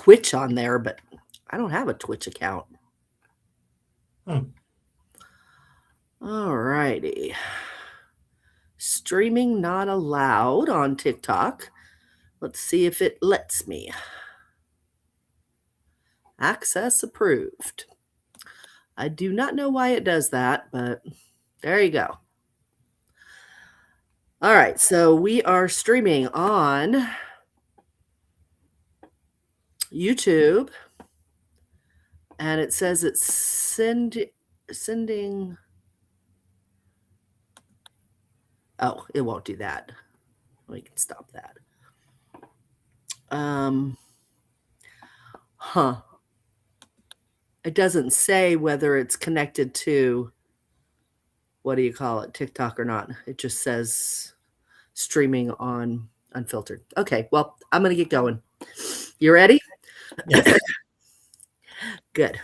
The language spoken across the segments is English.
Twitch on there, but I don't have a Twitch account. All righty. Streaming not allowed on TikTok. Let's see if it lets me. Access approved. I do not know why it does that, but there you go. All right, so we are streaming on YouTube, and it says it's sending. Oh, it won't do that. We can stop that. It doesn't say whether it's connected to, what do you call it, TikTok or not. It just says streaming on Unfiltered. Okay, well, I'm going to get going. You ready? Yes. Good.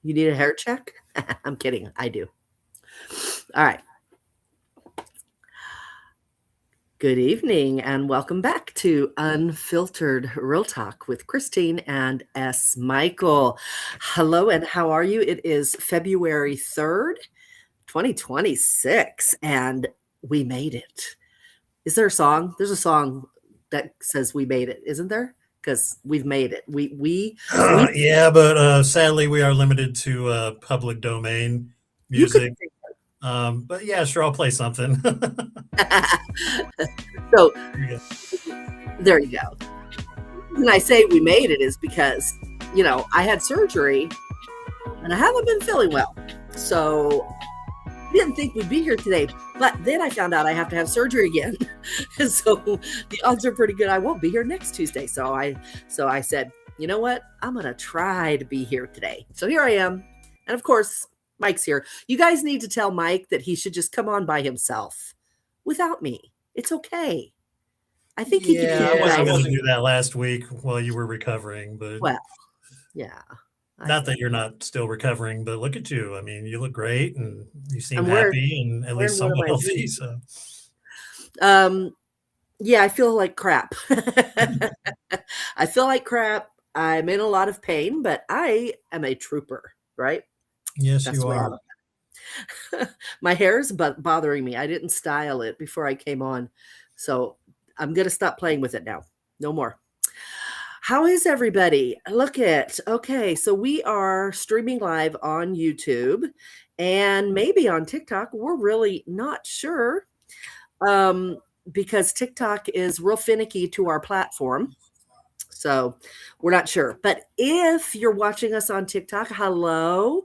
You need a hair check? I'm kidding. I do. All right. Good evening and welcome back to Unfiltered Real Talk with Christine and S. Michael. Hello, and how are you? It is February 3rd, 2026, and we made it. Is there a song? There's a song that says we made it, isn't there? Because we've made it. Yeah, but sadly we are limited to public domain music. But yeah, sure, I'll play something. So there you go. When I say we made it is because, I had surgery and I haven't been feeling well. So I didn't think we'd be here today, but then I found out I have to have surgery again. So the odds are pretty good I won't be here next Tuesday. So I said, you know what? I'm going to try to be here today. So here I am. And of course, Mike's here. You guys need to tell Mike that he should just come on by himself without me. It's okay. I think he can. I wasn't going to do that last week while you were recovering, but yeah. Not that you're not still recovering, but look at you. I mean, you look great and you seem happy and at least somewhat healthy. So, yeah, I feel like crap. I feel like crap. I'm in a lot of pain, but I am a trooper, right? Yes, you are. My hair is bothering me. I didn't style it before I came on. So I'm going to stop playing with it now. No more. How is everybody? Okay, so we are streaming live on YouTube and maybe on TikTok. We're really not sure because TikTok is real finicky to our platform. So we're not sure. But if you're watching us on TikTok, hello.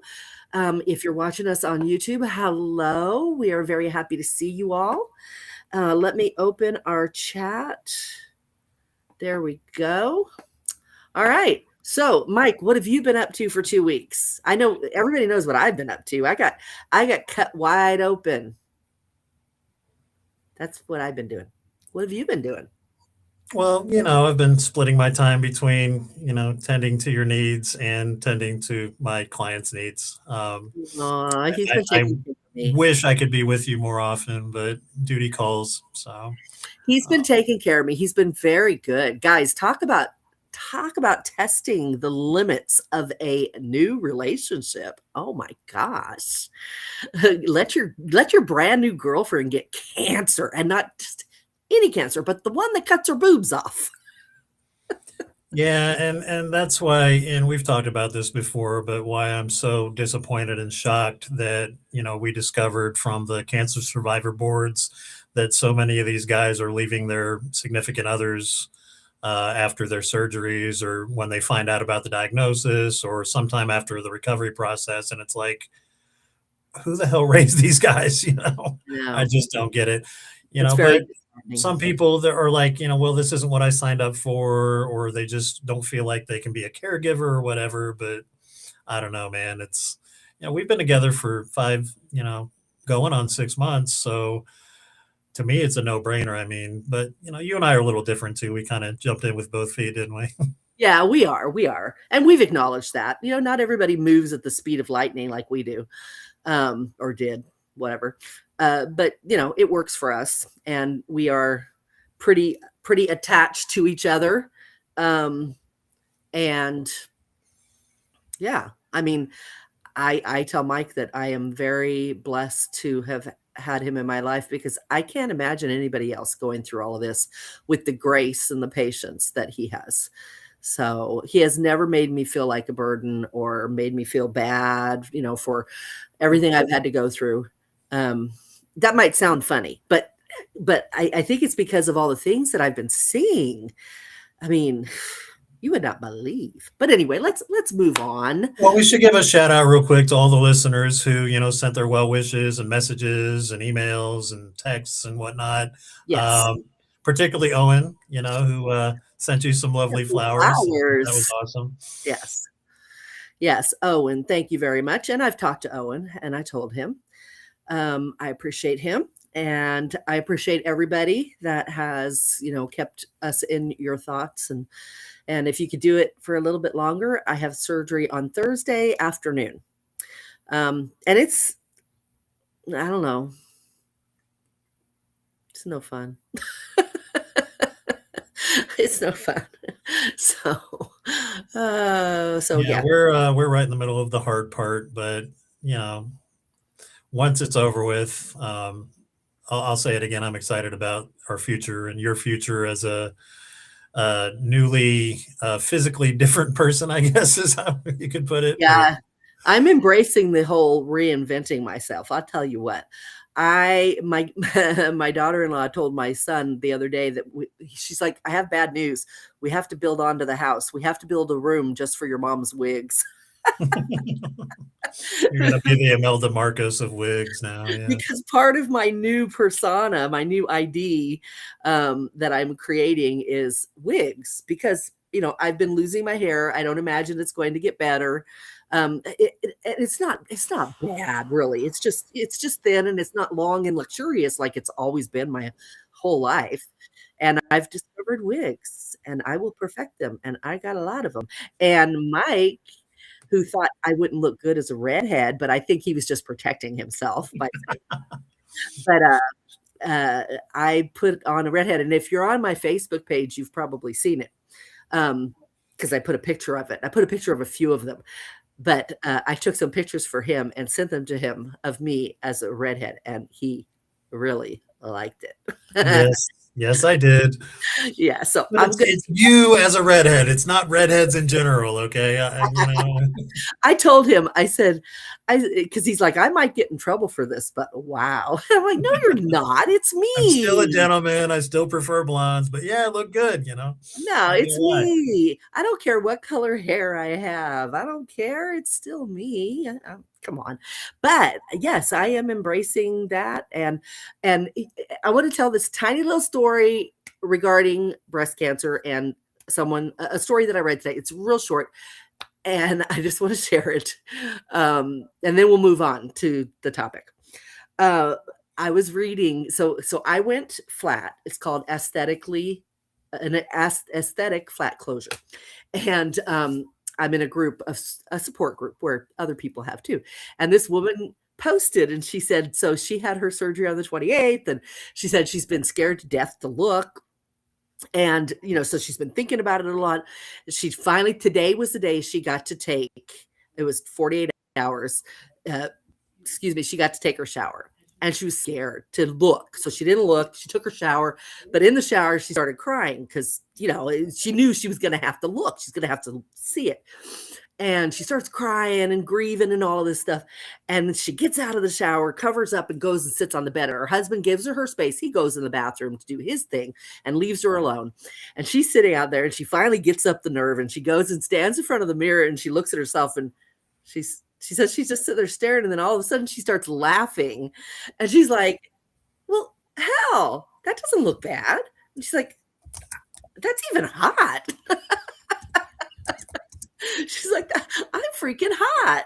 If you're watching us on YouTube, hello. We are very happy to see you all. Let me open our chat. There we go. All right. So, Mike, what have you been up to for 2 weeks? I know everybody knows what I've been up to. I got cut wide open. That's what I've been doing. What have you been doing? Well, I've been splitting my time between, tending to your needs and tending to my clients' needs. He's been taking care of me. Wish I could be with you more often, but duty calls. So he's been taking care of me. He's been very good. Guys, talk about testing the limits of a new relationship. Oh my gosh. Let your brand new girlfriend get cancer, and not just any cancer, but the one that cuts her boobs off. Yeah, and that's why, and we've talked about this before, but why I'm so disappointed and shocked that, we discovered from the cancer survivor boards that so many of these guys are leaving their significant others after their surgeries, or when they find out about the diagnosis, or sometime after the recovery process. And it's like, who the hell raised these guys? I just don't get it. But some people that are like, well, this isn't what I signed up for, or they just don't feel like they can be a caregiver or whatever. But I don't know, man. It's, we've been together for 5, going on 6 months. So to me, it's a no-brainer. I mean, but you and I are a little different too. We kind of jumped in with both feet, didn't we? Yeah, we are. And we've acknowledged that. Not everybody moves at the speed of lightning like we do, or did, whatever. But it works for us, and we are pretty attached to each other. And yeah, I mean, I tell Mike that I am very blessed to have had him in my life, because I can't imagine anybody else going through all of this with the grace and the patience that he has. So he has never made me feel like a burden or made me feel bad, for everything I've had to go through. That might sound funny, but I think it's because of all the things that I've been seeing. I mean, you would not believe. But anyway, let's move on. Well, we should give a shout out real quick to all the listeners who, sent their well wishes and messages and emails and texts and whatnot. Yes. Particularly Owen, who sent you some lovely flowers. That was Flowers. awesome. Yes. Yes. Owen, thank you very much. And I've talked to Owen and I told him I appreciate him. And I appreciate everybody that has, kept us in your thoughts. And if you could do it for a little bit longer, I have surgery on Thursday afternoon. And it's, I don't know, it's no fun. It's no fun. So yeah. We're right in the middle of the hard part, but once it's over with, I'll say it again. I'm excited about our future and your future as a newly physically different person, I guess is how you could put it. Yeah. I'm embracing the whole reinventing myself. I'll tell you what. My daughter-in-law told my son the other day that she's like, I have bad news. We have to build onto the house. We have to build a room just for your mom's wigs. You're going to be the Imelda Marcos of wigs now. Yeah. Because part of my new persona, my new ID that I'm creating is wigs, because, I've been losing my hair. I don't imagine it's going to get better. It's not bad, really. It's just thin, and it's not long and luxurious like it's always been my whole life. And I've discovered wigs, and I will perfect them. And I got a lot of them. And Mike, who thought I wouldn't look good as a redhead, but I think he was just protecting himself by saying. But I put on a redhead, and if you're on my Facebook page, you've probably seen it, because I put a picture of it. I put a picture of a few of them. But I took some pictures for him and sent them to him of me as a redhead, and he really liked it. Yes, I did. Yeah, so it's you as a redhead. It's not redheads in general, okay? I told him, I said, because he's like, I might get in trouble for this, but wow. I'm like, no, you're not. It's me. I'm still a gentleman. I still prefer blondes, but yeah, I look good, No, it's me. I don't care what color hair I have. I don't care. It's still me. Come on. But yes, I am embracing that. And I want to tell this tiny little story regarding breast cancer and a story that I read today. It's real short, and I just want to share it. And then we'll move on to the topic. I was reading, so I went flat. It's called aesthetic flat closure. And I'm in a support group where other people have too. And this woman posted, and she said, so she had her surgery on the 28th, and she said she's been scared to death to look. And, so she's been thinking about it a lot. She finally, today was the day she got to take, it was 48 hours. She got to take her shower. And she was scared to look. So she didn't look. She took her shower. But in the shower, she started crying because, she knew she was going to have to look. She's going to have to see it. And she starts crying and grieving and all of this stuff. And she gets out of the shower, covers up, and goes and sits on the bed. Her husband gives her space. He goes in the bathroom to do his thing and leaves her alone. And she's sitting out there, and she finally gets up the nerve, and she goes and stands in front of the mirror, and she looks at herself, and she says she's just sitting there staring, and then all of a sudden she starts laughing. And she's like, well, hell, that doesn't look bad. And she's like, that's even hot. She's like, I'm freaking hot.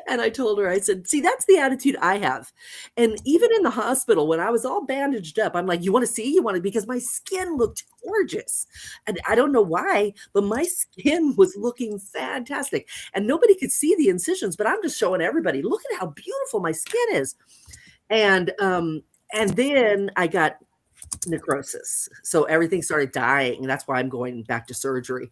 And I told her, I said, see, that's the attitude I have. And even in the hospital, when I was all bandaged up, I'm like, you want to see? Because my skin looked gorgeous. And I don't know why, but my skin was looking fantastic. And nobody could see the incisions, but I'm just showing everybody, look at how beautiful my skin is. And then I got necrosis. So everything started dying. That's why I'm going back to surgery.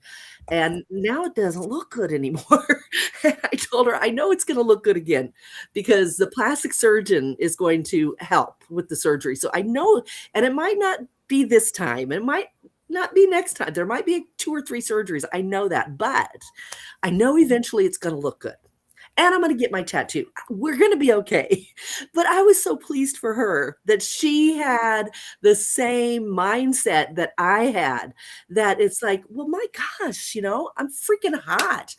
And now it doesn't look good anymore. And I told her, I know it's going to look good again because the plastic surgeon is going to help with the surgery. So I know, and it might not be this time. It might not be next time. There might be 2 or 3 surgeries. I know that, but I know eventually it's going to look good. And I'm going to get my tattoo. We're going to be okay. But I was so pleased for her that she had the same mindset that I had, that it's like, well, my gosh, I'm freaking hot.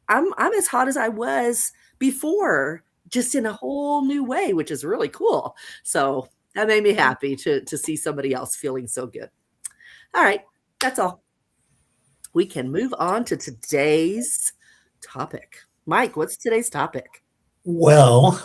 I'm as hot as I was before, just in a whole new way, which is really cool. So that made me happy to see somebody else feeling so good. All right, that's all. We can move on to today's topic. Mike, what's today's topic? Well,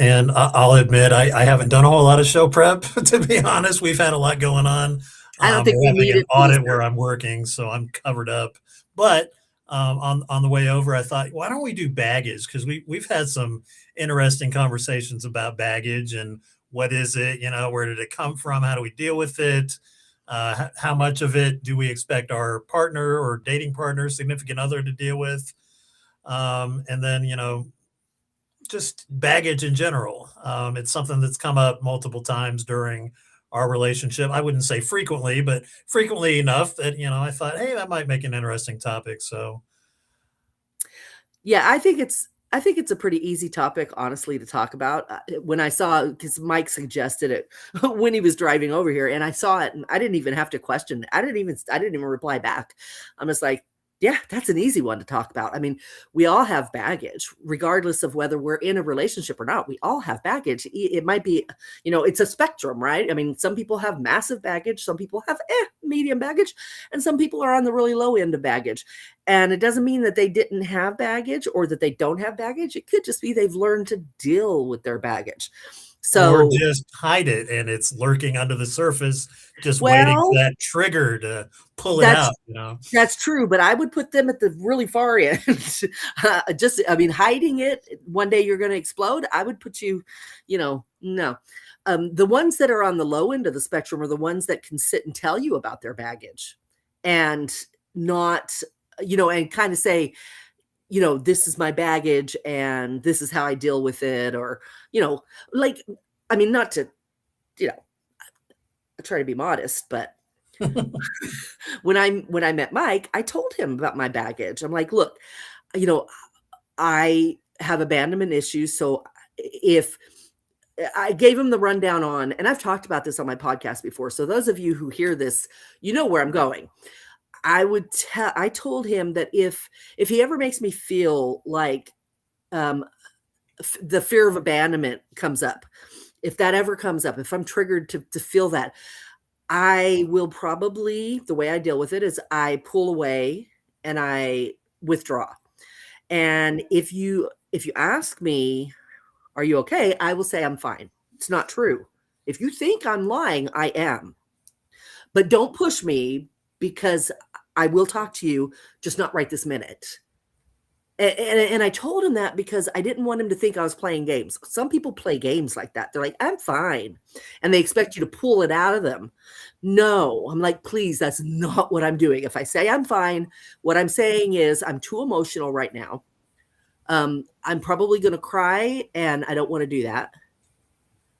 and I'll admit I haven't done a whole lot of show prep, to be honest. We've had a lot going on. I don't think We're we having need an it audit either. where I'm working, so I'm covered up. But on the way over, I thought, why don't we do baggage? Because we've had some interesting conversations about baggage and what is it? Where did it come from? How do we deal with it? How much of it do we expect our partner or dating partner, significant other to deal with? And then, just baggage in general. It's something that's come up multiple times during our relationship. I wouldn't say frequently, but frequently enough that, I thought, hey, that might make an interesting topic. So, Yeah, I think it's a pretty easy topic, honestly, to talk about. When I saw, because Mike suggested it when he was driving over here, and I saw it, and I didn't even have to question it. I didn't even reply back. I'm just like, yeah, that's an easy one to talk about. I mean, we all have baggage, regardless of whether we're in a relationship or not. We all have baggage. It might be, it's a spectrum, right? I mean, some people have massive baggage, some people have medium baggage, and some people are on the really low end of baggage. And it doesn't mean that they didn't have baggage or that they don't have baggage. It could just be they've learned to deal with their baggage. or So, just hide it and it's lurking under the surface, just waiting for well, that trigger to pull it that's out. that's true, but I would put them at the really far end. I mean, hiding it, one day you're going to explode. I would put you, no. The ones that are on the low end of the spectrum are the ones that can sit and tell you about their baggage and not, and kind of say, this is my baggage and this is how I deal with it. Or, like, I mean, not to, you know, I try to be modest, but when I met Mike, I told him about my baggage. I'm like, look, you know, I have abandonment issues. So if I gave him the rundown on, and I've talked about this on my podcast before. So those of you who hear this, you know where I'm going. I told him that if he ever makes me feel like um, the fear of abandonment comes up, if that ever comes up, if I'm triggered to feel that, I will probably, the way I deal with it is I pull away and I withdraw. And if you ask me, are you okay? I will say I'm fine. It's not true. If you think I'm lying, I am. But don't push me, because I will talk to you, just not right this minute. And I told him that because I didn't want him to think I was playing games. Some people play games like that. They're like, I'm fine. And they expect you to pull it out of them. No, I'm like, please, that's not what I'm doing. If I say I'm fine, what I'm saying is I'm too emotional right now. I'm probably going to cry, and I don't want to do that.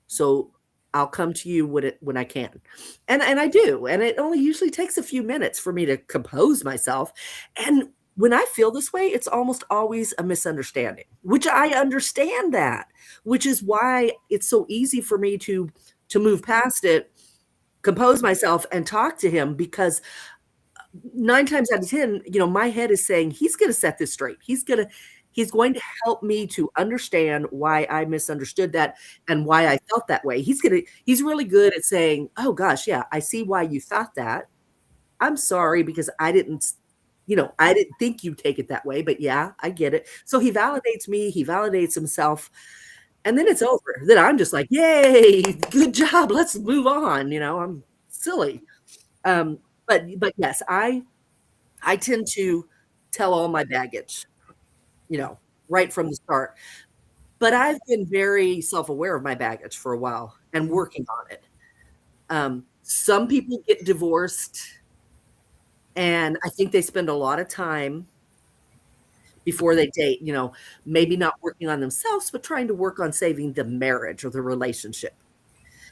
So I'll come to you when I can. And I do. And it only usually takes a few minutes for me to compose myself. And when I feel this way, it's almost always a misunderstanding, which I understand that, which is why it's so easy for me to move past it, compose myself, and talk to him, because 9 times out of 10, my head is saying he's going to set this straight. He's going to help me to understand why I misunderstood that and why I felt that way. He's really good at saying, "Oh gosh, yeah, I see why you thought that. I'm sorry because I didn't think you'd take it that way, but yeah, I get it." So he validates me, he validates himself, and then it's over. Then I'm just like, "Yay, good job. Let's move on." I'm silly. Um, but yes, I tend to tell all my baggage, you know, right from the start. But I've been very self-aware of my baggage for a while and working on it. Some people get divorced, and I think they spend a lot of time before they date, maybe not working on themselves, but trying to work on saving the marriage or the relationship.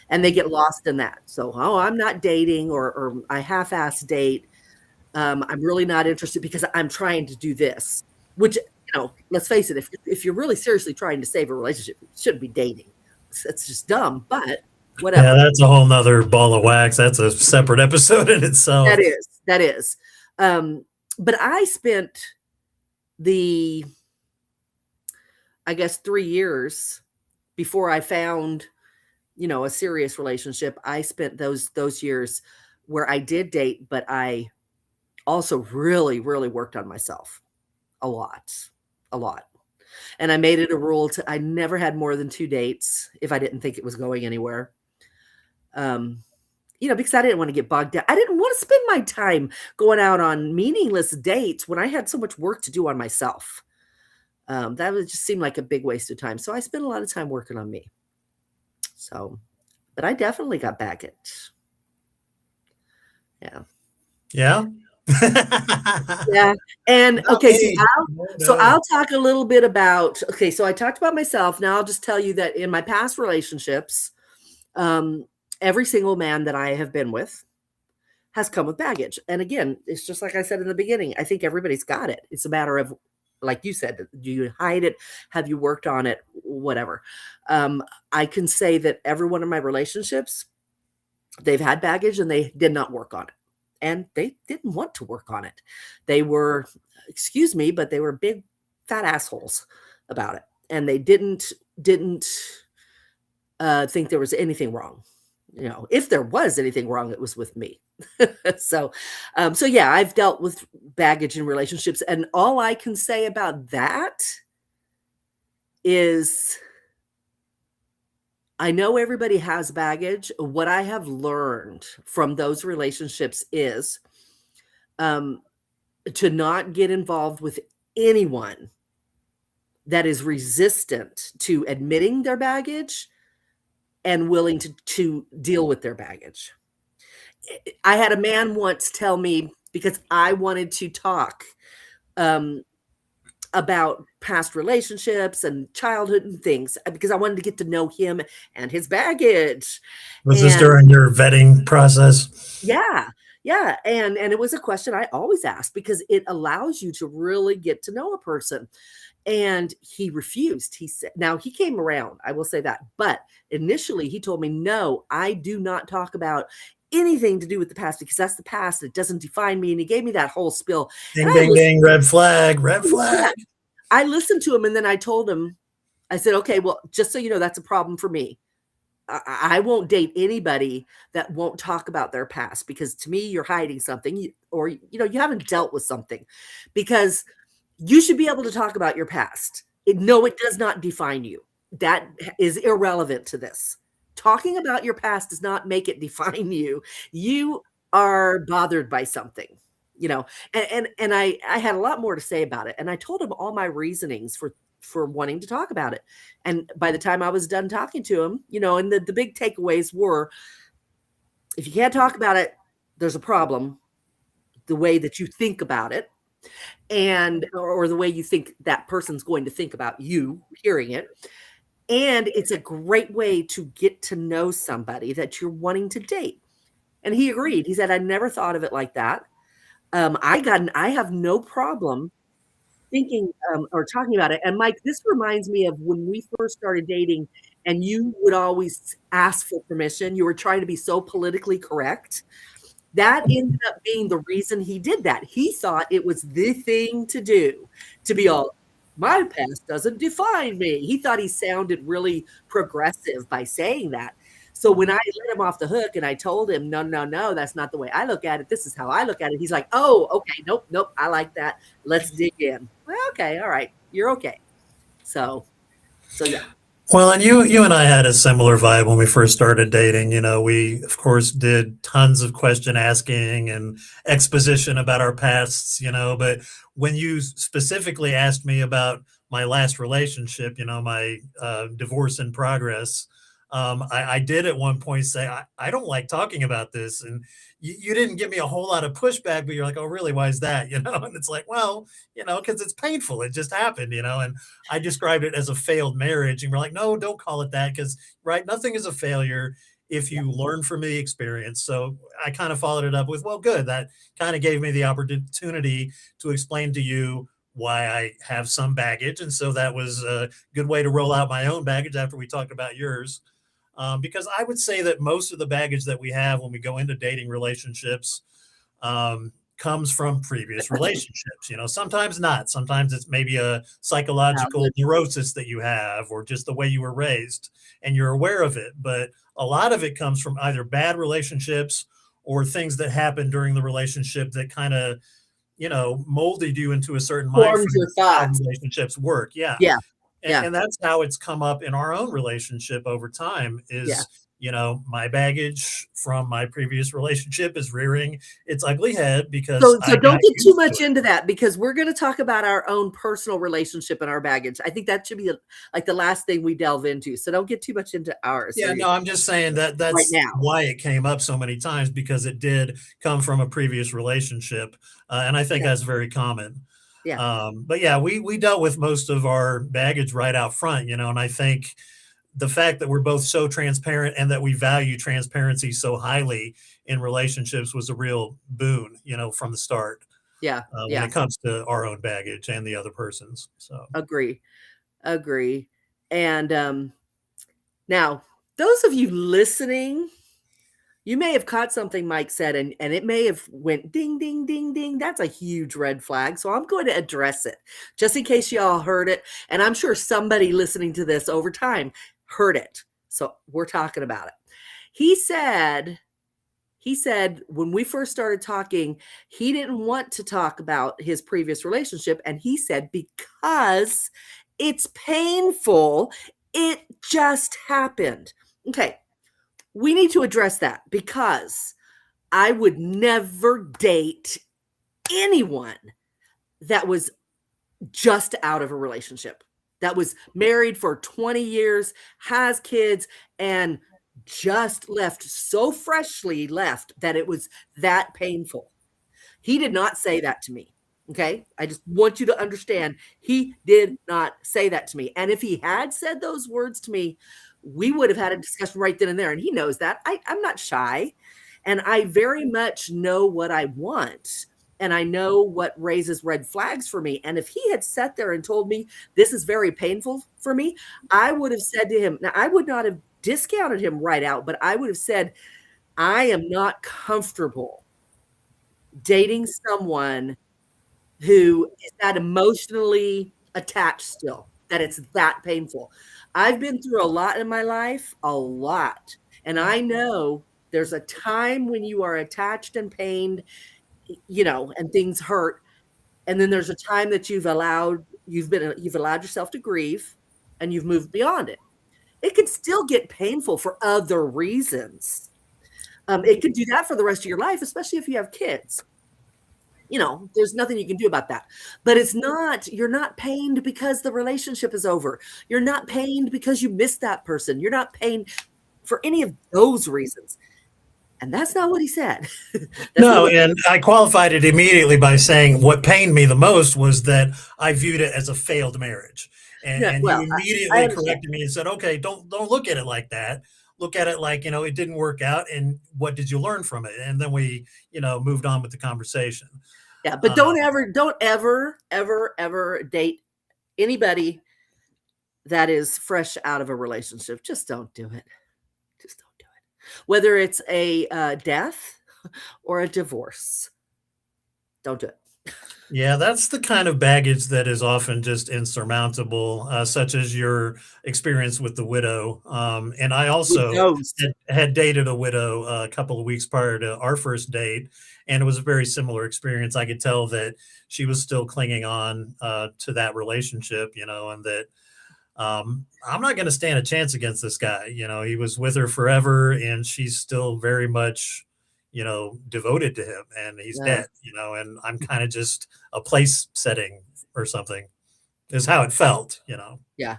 And they get lost in that. So, I'm not dating, or I half-ass date. I'm really not interested because I'm trying to do this, which, let's face it, if you're really seriously trying to save a relationship, you shouldn't be dating. It's just dumb, but whatever. Yeah, that's a whole nother ball of wax. That's a separate episode in itself. That is. But I spent I guess 3 years before I found, a serious relationship. I spent those years where I did date, but I also really, really worked on myself a lot. And I made it a rule I never had more than 2 dates if I didn't think it was going anywhere. Because I didn't want to get bogged down. I didn't want to spend my time going out on meaningless dates when I had so much work to do on myself. That would just seem like a big waste of time. So I spent a lot of time working on me. So, but I definitely got baggage. Yeah. Yeah. Yeah. And okay, so I'll talk a little bit about, so I talked about myself. Now I'll just tell you that in my past relationships, every single man that I have been with has come with baggage. And again, it's just like I said in the beginning, I think everybody's got it. It's a matter of, like you said, do you hide it? Have you worked on it? Whatever. I can say that every one of my relationships, they've had baggage and they did not work on it. And they didn't want to work on it. They were, excuse me, but they were big fat assholes about it. And they didn't think there was anything wrong. If there was anything wrong, it was with me. So yeah, I've dealt with baggage in relationships, and all I can say about that is I know everybody has baggage. What I have learned from those relationships is to not get involved with anyone that is resistant to admitting their baggage and willing to deal with their baggage. I had a man once tell me, because I wanted to talk about past relationships and childhood and things, because I wanted to get to know him and his baggage. Was this during your vetting process? Yeah. And it was a question I always ask because it allows you to really get to know a person. And he refused. He said, now he came around, I will say that. But initially he told me, no, I do not talk about anything to do with the past because that's the past. It doesn't define me. And he gave me that whole spiel. Ding, ding, red flag. I listened to him and then I told him, I said, okay, well, just so you know, that's a problem for me. I won't date anybody that won't talk about their past because to me, you're hiding something or you haven't dealt with something because you should be able to talk about your past. No, it does not define you. That is irrelevant to this. Talking about your past does not make it define you. You are bothered by something, and I had a lot more to say about it. And I told him all my reasonings for wanting to talk about it. And by the time I was done talking to him, and the big takeaways were, if you can't talk about it, there's a problem. The way that you think about it. Or the way you think that person's going to think about you hearing it. And it's a great way to get to know somebody that you're wanting to date. And he agreed. He said, I never thought of it like that. I have no problem thinking or talking about it. And Mike, this reminds me of when we first started dating and you would always ask for permission. You were trying to be so politically correct. That ended up being the reason he did that. He thought it was the thing to do, to be all, my past doesn't define me. He thought he sounded really progressive by saying that. So when I let him off the hook and I told him, no, that's not the way I look at it. This is how I look at it. He's like, oh, okay, nope, I like that. Let's dig in. Well, okay, all right, you're okay. So yeah. Well, and you and I had a similar vibe when we first started dating. We, of course, did tons of question asking and exposition about our pasts, but when you specifically asked me about my last relationship, my divorce in progress, I did at one point say, I don't like talking about this. And you didn't give me a whole lot of pushback, but you're like, oh, really? Why is that? And it's like, well, because it's painful. It just happened, and I described it as a failed marriage. And we're like, no, don't call it that. Because, right, nothing is a failure if you learn from the experience. So I kind of followed it up with, well, good. That kind of gave me the opportunity to explain to you why I have some baggage. And so that was a good way to roll out my own baggage after we talked about yours. Because I would say that most of the baggage that we have when we go into dating relationships comes from previous relationships. Sometimes not. Sometimes it's maybe a psychological neurosis that you have, or just the way you were raised and you're aware of it. But a lot of it comes from either bad relationships or things that happened during the relationship that kind of, molded you into a certain mind frame your of how thoughts. relationships work. Yeah. Yeah. And that's how it's come up in our own relationship over time is, my baggage from my previous relationship is rearing its ugly head because so don't get too much into that, because we're going to talk about our own personal relationship and our baggage. I think that should be like the last thing we delve into. So don't get too much into ours. Yeah, no, I'm just saying that's right now why it came up so many times, because it did come from a previous relationship. And I think that's very common. Yeah. But yeah, we dealt with most of our baggage right out front, and I think the fact that we're both so transparent and that we value transparency so highly in relationships was a real boon, from the start. Yeah. When it comes to our own baggage and the other person's. So agree. And now, those of you listening, you may have caught something Mike said, and it may have went ding, ding, ding, ding. That's a huge red flag. So I'm going to address it just in case y'all heard it. And I'm sure somebody listening to this over time heard it. So we're talking about it. He said when we first started talking, he didn't want to talk about his previous relationship. And he said, because it's painful, it just happened. Okay. We need to address that, because I would never date anyone that was just out of a relationship, that was married for 20 years, has kids, and just left, so freshly left that it was that painful. He did not say that to me. Okay. I just want you to understand, he did not say that to me. And if he had said those words to me, we would have had a discussion right then and there. And he knows that. I'm not shy. And I very much know what I want. And I know what raises red flags for me. And if he had sat there and told me this is very painful for me, I would have said to him, now I would not have discounted him right out, but I would have said, I am not comfortable dating someone who is that emotionally attached still, that it's that painful. I've been through a lot in my life, a lot. And I know there's a time when you are attached and pained, and things hurt. And then there's a time that you've allowed yourself to grieve, and you've moved beyond it. It can still get painful for other reasons. It could do that for the rest of your life, especially if you have kids. There's nothing you can do about that. But you're not pained because the relationship is over. You're not pained because you missed that person. You're not pained for any of those reasons. And that's not what he said. No, and I qualified it immediately by saying what pained me the most was that I viewed it as a failed marriage. And you immediately corrected me and said, okay, don't look at it like that. Look at it like, it didn't work out. And what did you learn from it? And then we, moved on with the conversation. Yeah, but don't ever date anybody that is fresh out of a relationship. Just don't do it. Just don't do it. Whether it's a death or a divorce, don't do it. Yeah, that's the kind of baggage that is often just insurmountable, such as your experience with the widow. And I also had dated a widow a couple of weeks prior to our first date, and it was a very similar experience. I could tell that she was still clinging on to that relationship, and that I'm not going to stand a chance against this guy. He was with her forever, and she's still very much devoted to him, and he's dead, and I'm kind of just a place setting or something is how it felt, Yeah.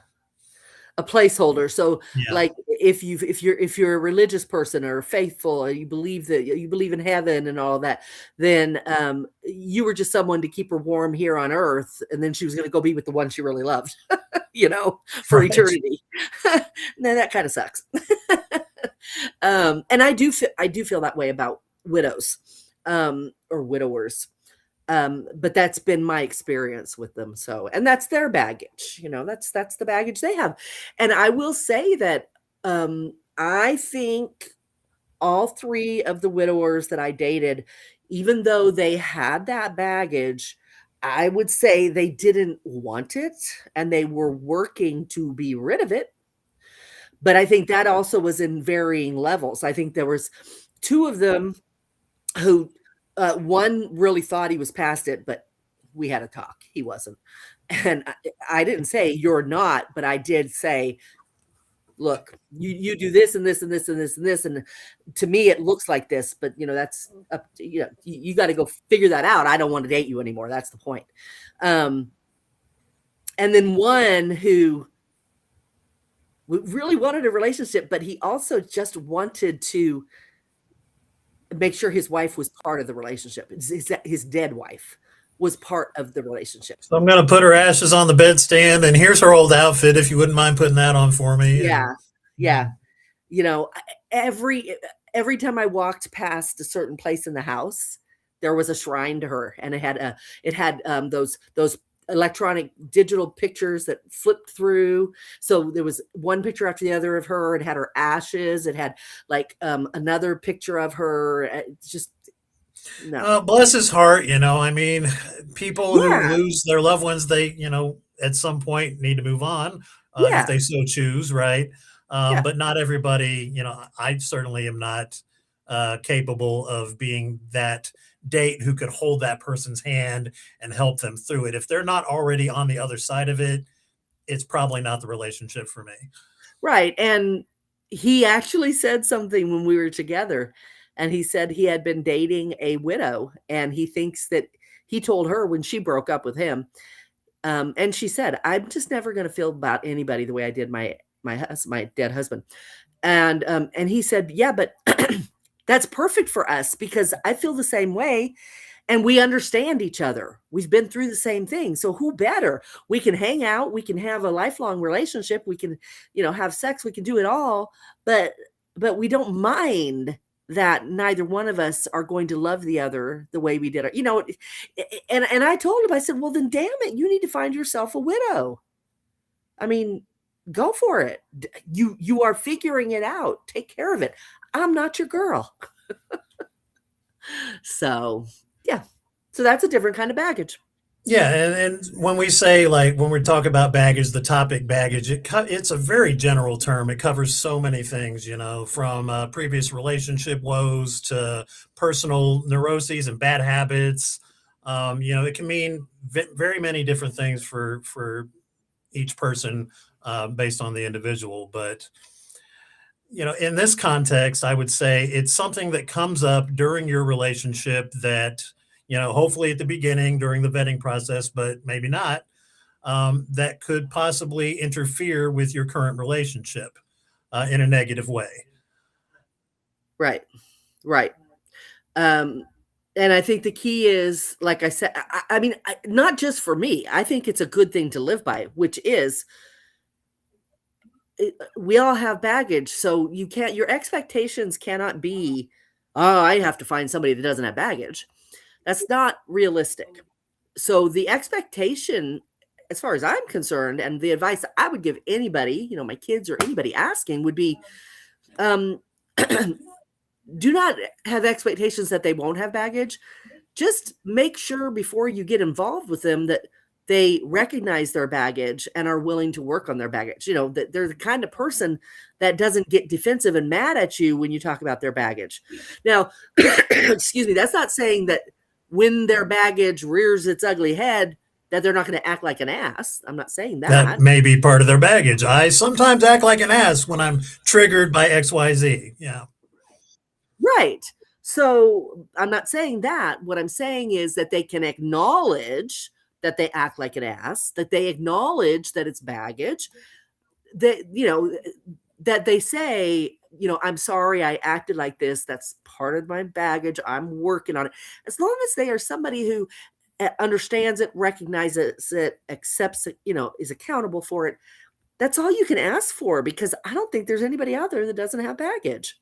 a placeholder. So Yeah. like if you're a religious person or faithful, or you believe in heaven and all that, then you were just someone to keep her warm here on earth, and then she was going to go be with the one she really loved, for Right. eternity. Then that kind of sucks. And I do feel that way about widows, or widowers. But that's been my experience with them. So, and that's their baggage, that's the baggage they have. And I will say that, I think all three of the widowers that I dated, even though they had that baggage, I would say they didn't want it and they were working to be rid of it. But I think that also was in varying levels. I think there was two of them who, one really thought he was past it, but we had a talk. He wasn't. And I didn't say you're not, but I did say, look, you do this and this and this and this and this, and to me it looks like this, but that's up to, you got to go figure that out. I don't want to date you anymore. That's the point. And then one who really wanted a relationship, but he also just wanted to make sure his wife was part of the relationship. His dead wife was part of the relationship. So I'm going to put her ashes on the bedstand, and here's her old outfit, if you wouldn't mind putting that on for me. Yeah. Yeah. Every time I walked past a certain place in the house, there was a shrine to her, and it had those electronic digital pictures that flipped through. So there was one picture after the other of her. It had her ashes. It had like another picture of her. Just no. Bless his heart. I mean, people Yeah. who lose their loved ones, they, at some point need to move on, Yeah. if they so choose, right? Yeah. But not everybody, I certainly am not capable of being that date who could hold that person's hand and help them through it. If they're not already on the other side of it, it's probably not the relationship for me. Right. And he actually said something when we were together, and he said he had been dating a widow, and he thinks that he told her when she broke up with him. And she said, I'm just never going to feel about anybody the way I did my dead husband. And he said, yeah, but that's perfect for us because I feel the same way and we understand each other. We've been through the same thing. So who better? We can hang out. We can have a lifelong relationship. We can, have sex. We can do it all. But we don't mind that neither one of us are going to love the other the way we did it. And I told him, I said, well, then damn it, you need to find yourself a widow. I mean, go for it. You are figuring it out. Take care of it. I'm not your girl. So, yeah. So that's a different kind of baggage. Yeah, and when we say, like, when we talk about baggage, the topic baggage, it's a very general term. It covers so many things, from previous relationship woes to personal neuroses and bad habits. It can mean very many different things for each person, based on the individual. But in this context, I would say it's something that comes up during your relationship that, hopefully at the beginning during the vetting process, but maybe not, that could possibly interfere with your current relationship in a negative way. Right. And I think the key is, like I said, I mean, not just for me, I think it's a good thing to live by, which is, we all have baggage. So your expectations cannot be, oh, I have to find somebody that doesn't have baggage. That's not realistic. So the expectation, as far as I'm concerned, and the advice I would give anybody, my kids or anybody asking, would be, do not have expectations that they won't have baggage. Just make sure before you get involved with them that they recognize their baggage and are willing to work on their baggage. That they're the kind of person that doesn't get defensive and mad at you when you talk about their baggage. Now, excuse me, that's not saying that when their baggage rears its ugly head, that they're not going to act like an ass. I'm not saying that. That may be part of their baggage. I sometimes act like an ass when I'm triggered by XYZ. Yeah. Right. So I'm not saying that. What I'm saying is that they can acknowledge that they act like an ass, that they acknowledge that it's baggage. that, that they say, I'm sorry I acted like this. That's part of my baggage. I'm working on it. As long as they are somebody who understands it, recognizes it, accepts it, is accountable for it. That's all you can ask for, because I don't think there's anybody out there that doesn't have baggage.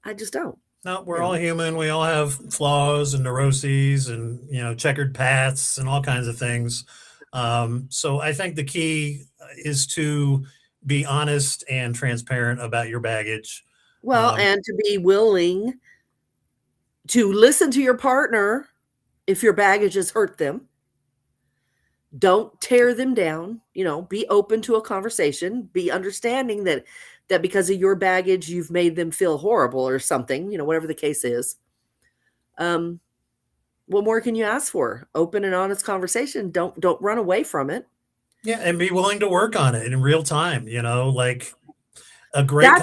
I just don't. No, we're all human. We all have flaws and neuroses and, checkered paths and all kinds of things. So I think the key is to be honest and transparent about your baggage. Well, and to be willing to listen to your partner if your baggage has hurt them. Don't tear them down, be open to a conversation, be understanding that because of your baggage, you've made them feel horrible or something, whatever the case is. What more can you ask for? Open and honest conversation. Don't run away from it. Yeah. And be willing to work on it in real time, like a great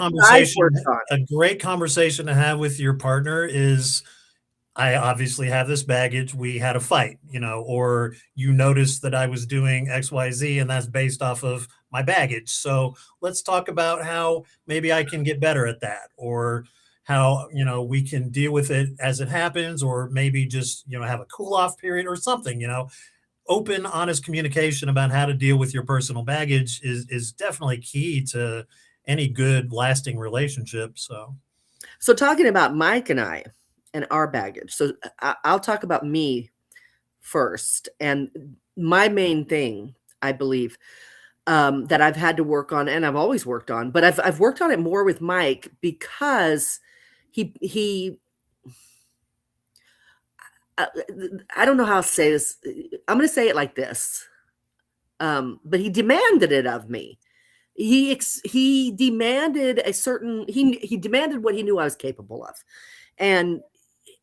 conversation to have with your partner is, I obviously have this baggage. We had a fight, or you noticed that I was doing X, Y, Z, and that's based off of my baggage. So let's talk about how maybe I can get better at that, or how, we can deal with it as it happens, or maybe just, have a cool off period or something, open, honest communication about how to deal with your personal baggage is definitely key to any good lasting relationship. So talking about Mike and I, and our baggage. So I'll talk about me first. And my main thing, I believe, that I've had to work on, and I've always worked on, but I've worked on it more with Mike because he I don't know how to say this. I'm going to say it like this. But he demanded it of me. He demanded he demanded what he knew I was capable of.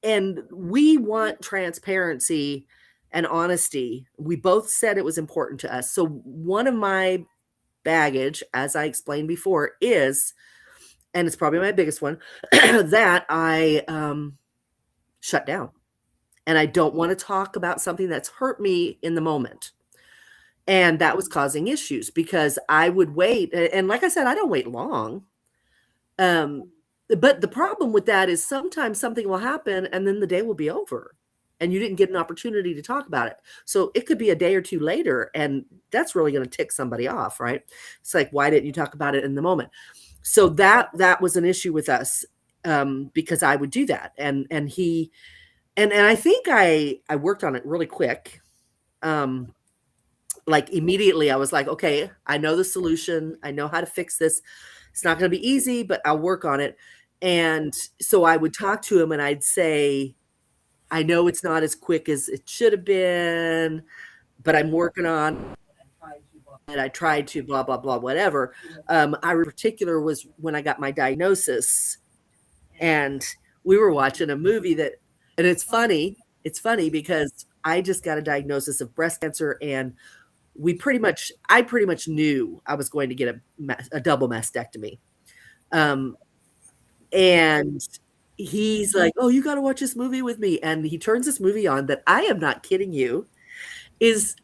And we want transparency and honesty. We both said it was important to us. So one of my baggage, as I explained before, is, and it's probably my biggest one, that I shut down. And I don't want to talk about something that's hurt me in the moment. And that was causing issues because I would wait. And like I said, I don't wait long. But the problem with that is sometimes something will happen and then the day will be over and you didn't get an opportunity to talk about it. So it could be a day or two later, and that's really going to tick somebody off, right? It's like, why didn't you talk about it in the moment? So that was an issue with us, because I would do that. And I think I worked on it really quick. Like immediately I was like, okay, I know the solution. I know how to fix this. It's not going to be easy, but I'll work on it. And so I would talk to him and I'd say, I know it's not as quick as it should have been, but I'm working on it. I tried to blah, blah, blah, whatever. I in particular was when I got my diagnosis, and we were watching a movie and it's funny because I just got a diagnosis of breast cancer, and I pretty much knew I was going to get a double mastectomy. And he's like, oh, you got to watch this movie with me. And he turns this movie on that, I am not kidding you, is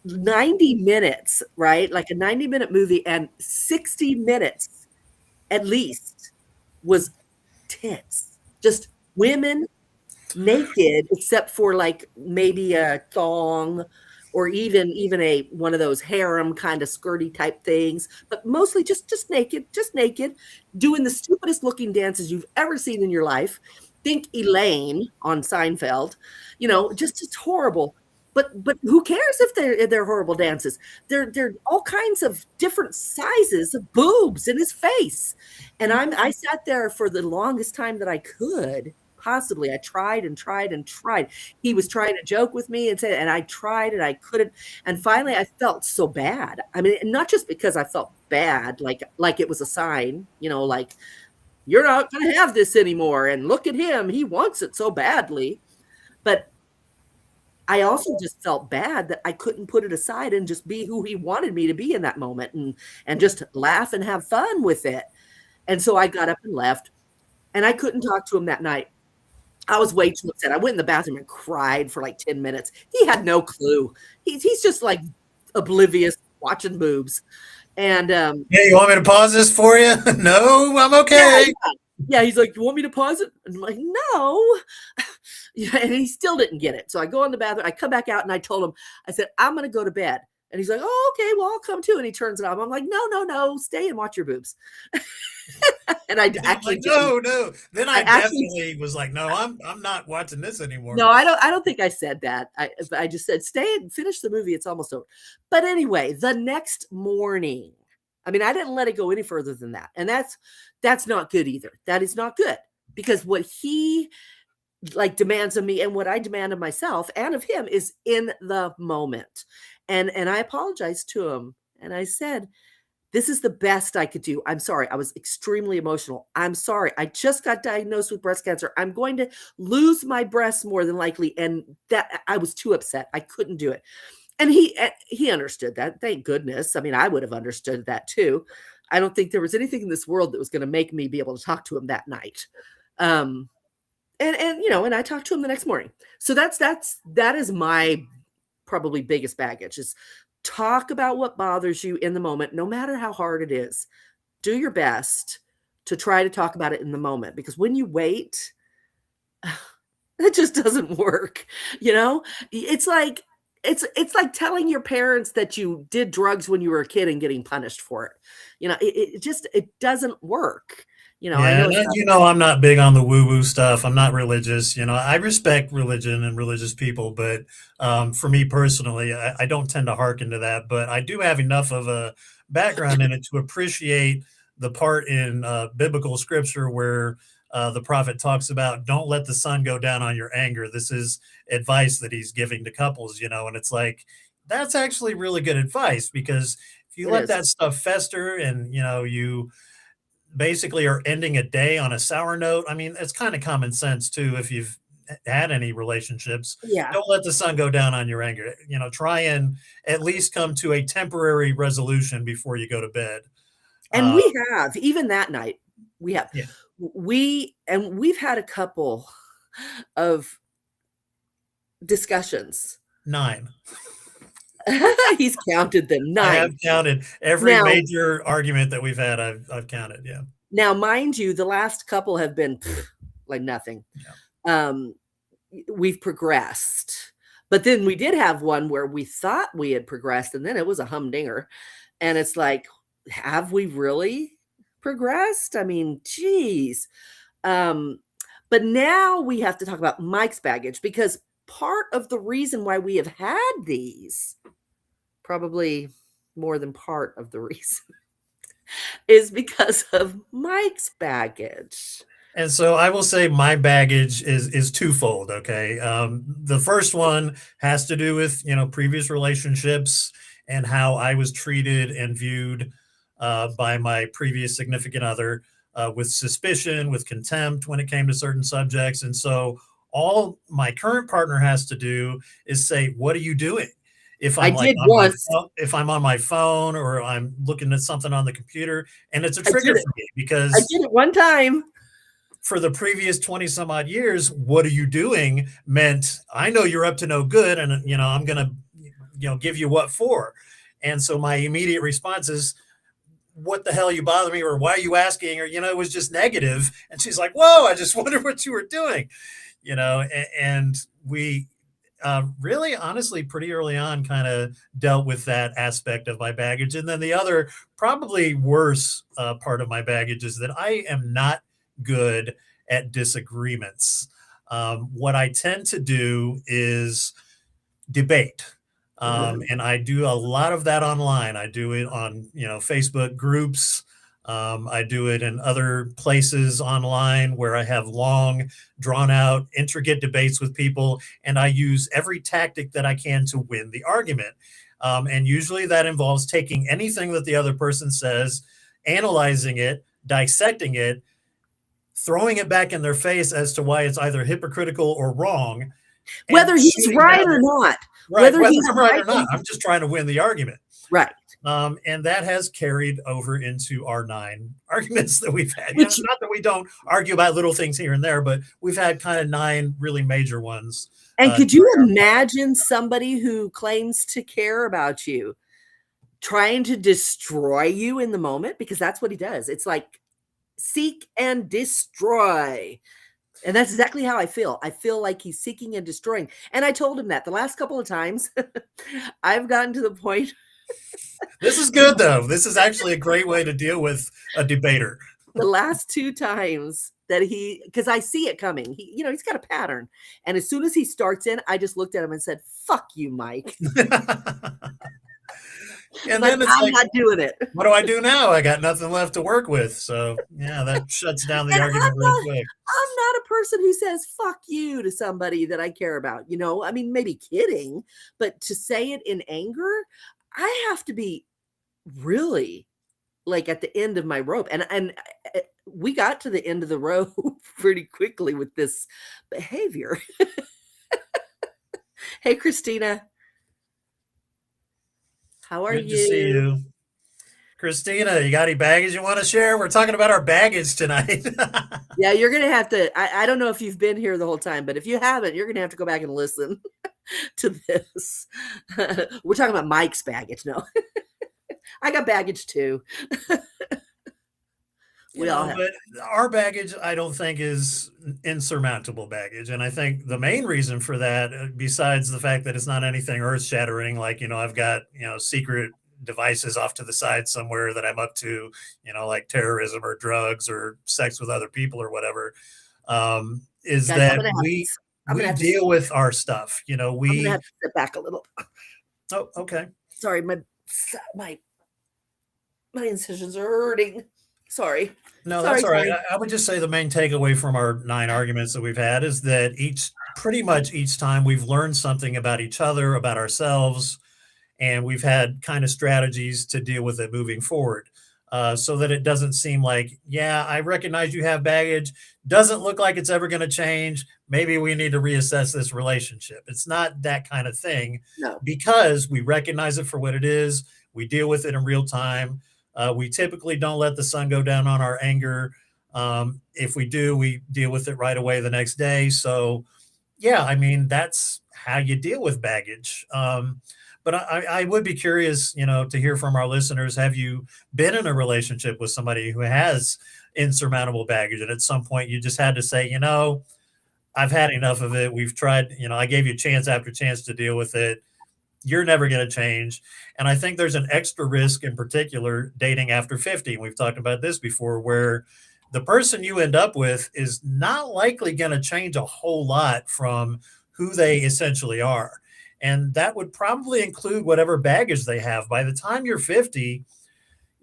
90 minutes, right? Like a 90-minute movie, and 60 minutes at least was tits. Just women naked, except for like maybe a thong or even a one of those harem kind of skirty type things, but mostly just naked, doing the stupidest looking dances you've ever seen in your life. Think Elaine on Seinfeld, just horrible. But who cares if they're horrible dances? They're all kinds of different sizes of boobs in his face. And I sat there for the longest time that I could. Possibly. I tried and tried and tried. He was trying to joke with me and I tried and I couldn't. And finally I felt so bad. I mean, not just because I felt bad, like it was a sign, like, you're not going to have this anymore. And look at him. He wants it so badly. But I also just felt bad that I couldn't put it aside and just be who he wanted me to be in that moment and just laugh and have fun with it. And so I got up and left, and I couldn't talk to him that night. I was way too upset. I went in the bathroom and cried for like 10 minutes. He had no clue. He's just like oblivious, watching boobs. And Yeah, you want me to pause this for you? No, I'm okay. yeah, he's like, "You want me to pause it?" And I'm like, "No." Yeah, and he still didn't get it. So I go in the bathroom, I come back out, and I told him, I said, "I'm going to go to bed." And he's like, "Oh, okay, well, I'll come too." And he turns it off. I'm like, "No, stay and watch your boobs." And I actually Like, didn't. no. Then I actually definitely was like, no, I'm not watching this anymore. No, I don't think I said that. I just said, "Stay and finish the movie. It's almost over." But anyway, the next morning, I mean, I didn't let it go any further than that. And that's not good either. That is not good, because what he like demands of me and what I demand of myself and of him is in the moment. And I apologized to him, and I said, "This is the best I could do. I'm sorry. I was extremely emotional. I'm sorry. I just got diagnosed with breast cancer. I'm going to lose my breasts more than likely." And that I was too upset. I couldn't do it. And he understood that. Thank goodness. I mean, I would have understood that too. I don't think there was anything in this world that was going to make me be able to talk to him that night. Um, and I talked to him the next morning. So that is my probably biggest baggage, is talk about what bothers you in the moment, no matter how hard it is. Do your best to try to talk about it in the moment, because when you wait, it just doesn't work. It's like telling your parents that you did drugs when you were a kid and getting punished for it. It doesn't work. I Yeah, know it's not. I'm not big on the woo-woo stuff. I'm not religious. I respect religion and religious people, but for me personally, I don't tend to hearken to that. But I do have enough of a background in it to appreciate the part in biblical scripture where the prophet talks about, don't let the sun go down on your anger. This is advice that he's giving to couples, and it's like, that's actually really good advice, because if you It let is. that stuff fester and, you basically are ending a day on a sour note. I mean, it's kind of common sense too. If you've had any relationships, Yeah. don't let the sun go down on your anger. Try and at least come to a temporary resolution before you go to bed. And Uh, we have, even that night, we have, yeah, we've had a couple of discussions. 9. He's counted them, I have 9. counted every Now, major argument that we've had. I've counted. Yeah, mind you, the last couple have been like nothing. yeah. Um, we've progressed, but then we did have one where we thought we had progressed, and then it was a humdinger. And it's like, have we really progressed? I mean, geez. But now we have to talk about Mike's baggage, because part of the reason why we have had these, probably more than part of the reason, is because of Mike's baggage. And so I will say my baggage is twofold. Okay, the first one has to do with previous relationships and how I was treated and viewed by my previous significant other, with suspicion, with contempt when it came to certain subjects. And so all my current partner has to do is say, "What are you doing?" If I I'm like did once. if I'm on my phone or I'm looking at something on the computer, and it's a I trigger did it. for me I because did it one time. for the previous 20 some odd years, "What are you doing?" meant, I know you're up to no good, and I'm going to give you what for. And so my immediate response is, "What the hell, you bother me?" Or, "Why are you asking?" Or, it was just negative. And she's like, "Whoa, I just wondered what you were doing." And we really, honestly, pretty early on kind of dealt with that aspect of my baggage. And then the other, probably worse part of my baggage is that I am not good at disagreements. What I tend to do is debate. And I do a lot of that online. I do it on, Facebook groups. I do it in other places online where I have long, drawn out, intricate debates with people, and I use every tactic that I can to win the argument. And usually that involves taking anything that the other person says, analyzing it, dissecting it, throwing it back in their face as to why it's either hypocritical or wrong, Whether and he's shooting right down or not. right, Whether whether he's I'm right right or not. I'm just trying to win the argument. right. And that has carried over into our 9 arguments that we've had. Which, Not that we don't argue about little things here and there, but we've had kind of 9 really major ones. and could you imagine somebody who claims to care about you trying to destroy you in the moment, because that's what he does. It's like seek and destroy. And that's exactly how I feel. I feel like he's seeking and destroying. And I told him that the last couple of times I've gotten to the point. This is good, though. This is actually a great way to deal with a debater. The last 2 times that because I see it coming. He's got a pattern. And as soon as he starts in, I just looked at him and said, "Fuck you, Mike." And then it's I'm like, not doing it. what do I do now? I got nothing left to work with. So yeah, that shuts down the argument real quick. I'm not a person who says "fuck you" to somebody that I care about. I mean, maybe kidding, but to say it in anger, I have to be really like at the end of my rope. And we got to the end of the rope pretty quickly with this behavior. Hey, Christina. How are Good to see you. Christina, you got any baggage you want to share? We're talking about our baggage tonight. Yeah, you're going to have to. I don't know if you've been here the whole time, but if you haven't, you're going to have to go back and listen to this. We're talking about Mike's baggage. No, I got baggage too. But our baggage, I don't think, is insurmountable baggage. And I think the main reason for that, besides the fact that it's not anything earth shattering, like, I've got, secret devices off to the side somewhere that I'm up to, like terrorism or drugs or sex with other people or whatever, is guys, that we deal with our stuff. I'm going to have to sit back a little. Oh, okay. Sorry, my incisions are hurting. Sorry. No, that's all right. I would just say the main takeaway from our 9 arguments that we've had is that pretty much each time we've learned something about each other, about ourselves, and we've had kind of strategies to deal with it moving forward, so that it doesn't seem like, yeah, I recognize you have baggage. Doesn't look like it's ever going to change. Maybe we need to reassess this relationship. It's not that kind of thing. No. Because we recognize it for what it is. We deal with it in real time. We typically don't let the sun go down on our anger. If we do, we deal with it right away the next day. So, yeah, I mean, that's how you deal with baggage. But I would be curious, to hear from our listeners. Have you been in a relationship with somebody who has insurmountable baggage, and at some point you just had to say, I've had enough of it. We've tried, I gave you chance after chance to deal with it. You're never going to change. And I think there's an extra risk, in particular, dating after 50. We've talked about this before, where the person you end up with is not likely going to change a whole lot from who they essentially are. And that would probably include whatever baggage they have. By the time you're 50,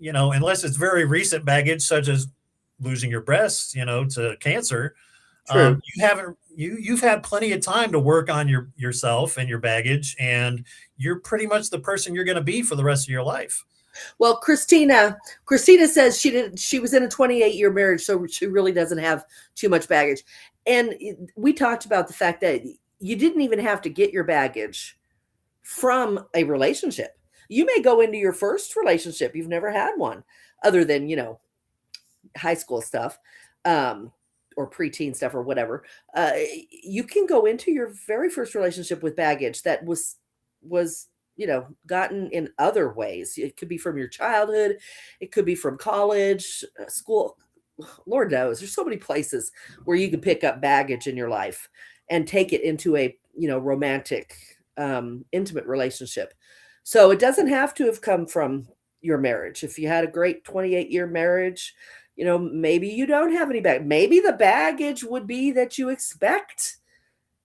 unless it's very recent baggage, such as losing your breasts, to cancer, you've had plenty of time to work on yourself and your baggage, and you're pretty much the person you're going to be for the rest of your life. Well, Christina says she was in a 28-year marriage, so she really doesn't have too much baggage. And we talked about the fact that you didn't even have to get your baggage from a relationship. You may go into your first relationship. You've never had one other than, high school stuff. Or preteen stuff or whatever. You can go into your very first relationship with baggage that was gotten in other ways. It could be from your childhood. It could be from college, school. Lord knows, there's so many places where you can pick up baggage in your life and take it into a, romantic, intimate relationship. So it doesn't have to have come from your marriage. If you had a great 28-year marriage, maybe you don't have any baggage. Maybe the baggage would be that you expect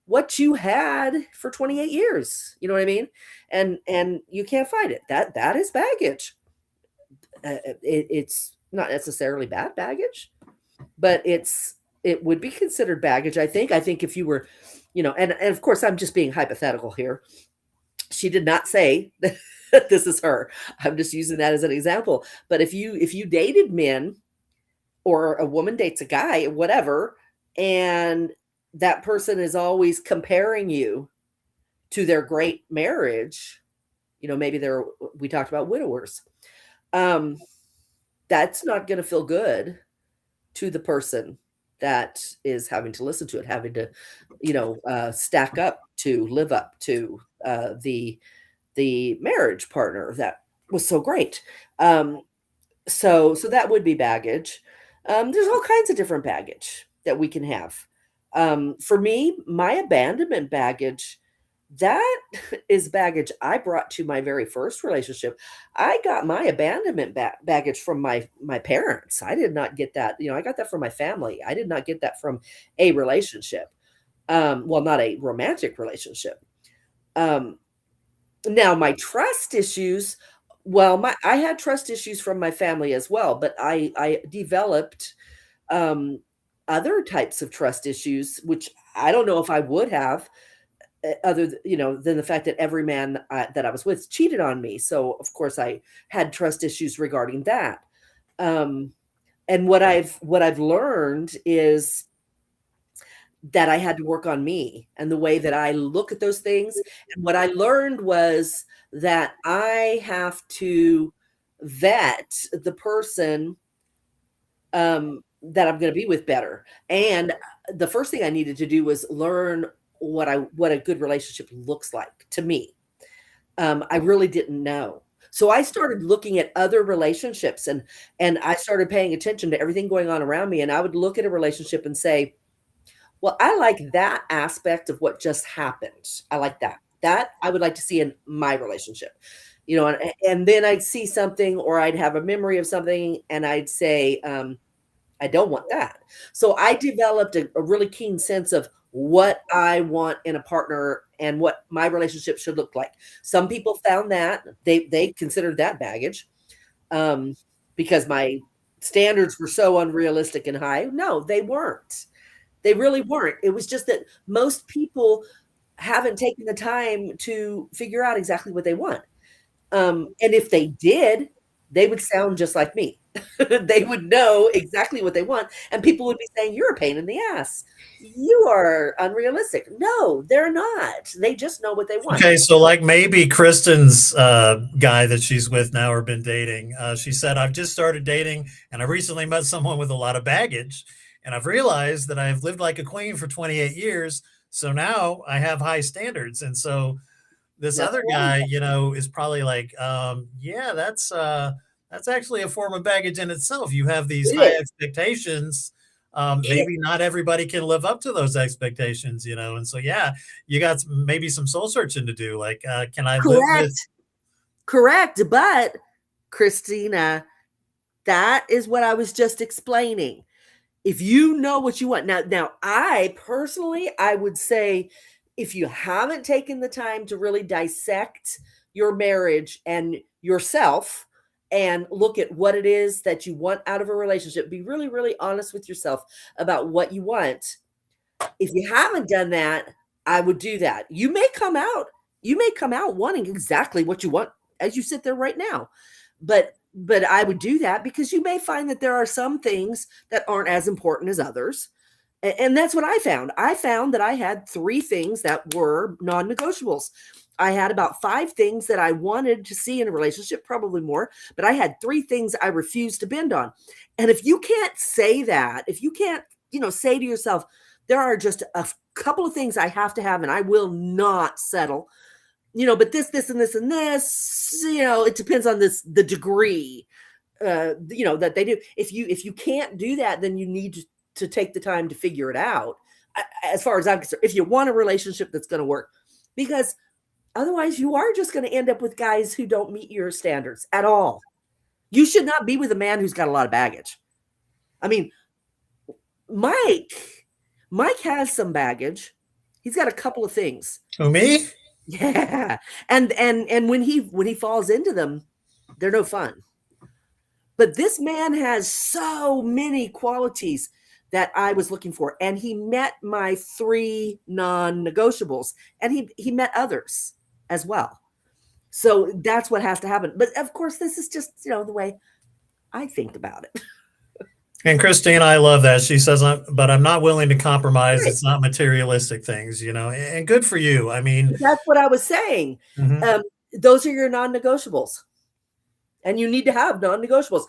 what you had for 28 years. You know what I mean? And you can't fight it. That is baggage. It's not necessarily bad baggage, but it would be considered baggage. I think if you were, and of course I'm just being hypothetical here. She did not say that this is her. I'm just using that as an example. But if you dated men, or a woman dates a guy, whatever, and that person is always comparing you to their great marriage, maybe we talked about widowers. That's not going to feel good to the person that is having to listen to it, having to, live up to the marriage partner that was so great. So that would be baggage. There's all kinds of different baggage that we can have. For me, my abandonment baggage, that is baggage I brought to my very first relationship. I got my abandonment baggage from my parents. I did not get that. I got that from my family. I did not get that from a relationship. Well, not a romantic relationship. Um, Now my trust issues, well, I had trust issues from my family as well, but I developed um, other types of trust issues, which I don't know if I would have than the fact that every man that I was with cheated on me. So of course I had trust issues regarding that. Um, and what I've learned is that I had to work on me and the way that I look at those things. And what I learned was that I have to vet the person that I'm going to be with better. And the first thing I needed to do was learn what a good relationship looks like to me. I really didn't know. So I started looking at other relationships and I started paying attention to everything going on around me. And I would look at a relationship and say, well, I like that aspect of what just happened. I like that. That I would like to see in my relationship. And then I'd see something or I'd have a memory of something and I'd say, I don't want that. So I developed a really keen sense of what I want in a partner and what my relationship should look like. Some people found that they considered that baggage um, because my standards were so unrealistic and high. No, they weren't. They really weren't. It was just that most people haven't taken the time to figure out exactly what they want. And if they did, they would sound just like me. They would know exactly what they want, and people would be saying, "You're a pain in the ass. You are unrealistic." No, they're not. They just know what they want. Okay, so like maybe Kristen's guy that she's with now or been dating, she said, I've just started dating and I recently met someone with a lot of baggage. And I've realized that I've lived like a queen for 28 years. So now I have high standards. And so this Nothing other wrong with guy, that. is probably like, yeah, that's actually a form of baggage in itself. You have these It high is. expectations. It Maybe not everybody can live up to those expectations, and so yeah, you got maybe some soul searching to do. Like, can I live with? correct. Correct. But Christina, that is what I was just explaining. If you know what you want. Now I personally, I would say if you haven't taken the time to really dissect your marriage and yourself and look at what it is that you want out of a relationship, be really, really honest with yourself about what you want. If you haven't done that, I would do that. You may come out wanting exactly what you want as you sit there right now. But I would do that because you may find that there are some things that aren't as important as others. And that's what I found. I found that I had 3 things that were non-negotiables. I had about 5 things that I wanted to see in a relationship, probably more, but I had 3 things I refused to bend on. And if you can't say that, if you can't, say to yourself, there are just a couple of things I have to have and I will not settle. But this and this and this, it depends on the degree that they do. If you can't do that, then you need to take the time to figure it out. As far as I'm concerned, if you want a relationship that's going to work, because otherwise you are just going to end up with guys who don't meet your standards at all. You should not be with a man who's got a lot of baggage. I mean, Mike has some baggage. He's got a couple of things. Who, me? Yeah. And when he falls into them, they're no fun. But this man has so many qualities that I was looking for. And he met my 3 non-negotiables, and he met others as well. So that's what has to happen. But of course, this is just, the way I think about it. And Christine, I love that. She says, but I'm not willing to compromise. Right. It's not materialistic things, and good for you. I mean, That's what I was saying. mhm. Those are your non-negotiables. And you need to have non-negotiables.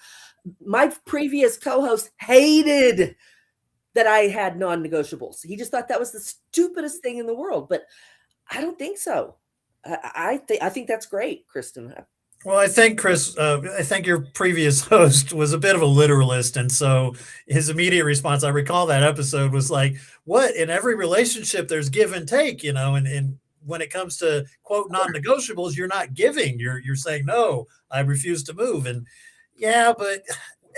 My previous co-host hated that I had non-negotiables. He just thought that was the stupidest thing in the world. But I don't think so. I think that's great, Kristen. Well, I think Chris, I think your previous host was a bit of a literalist, and so his immediate response, I recall that episode was like, "What? In every relationship, there's give and take, and when it comes to quote non-negotiables, you're not giving. You're saying no, I refuse to move." And yeah, but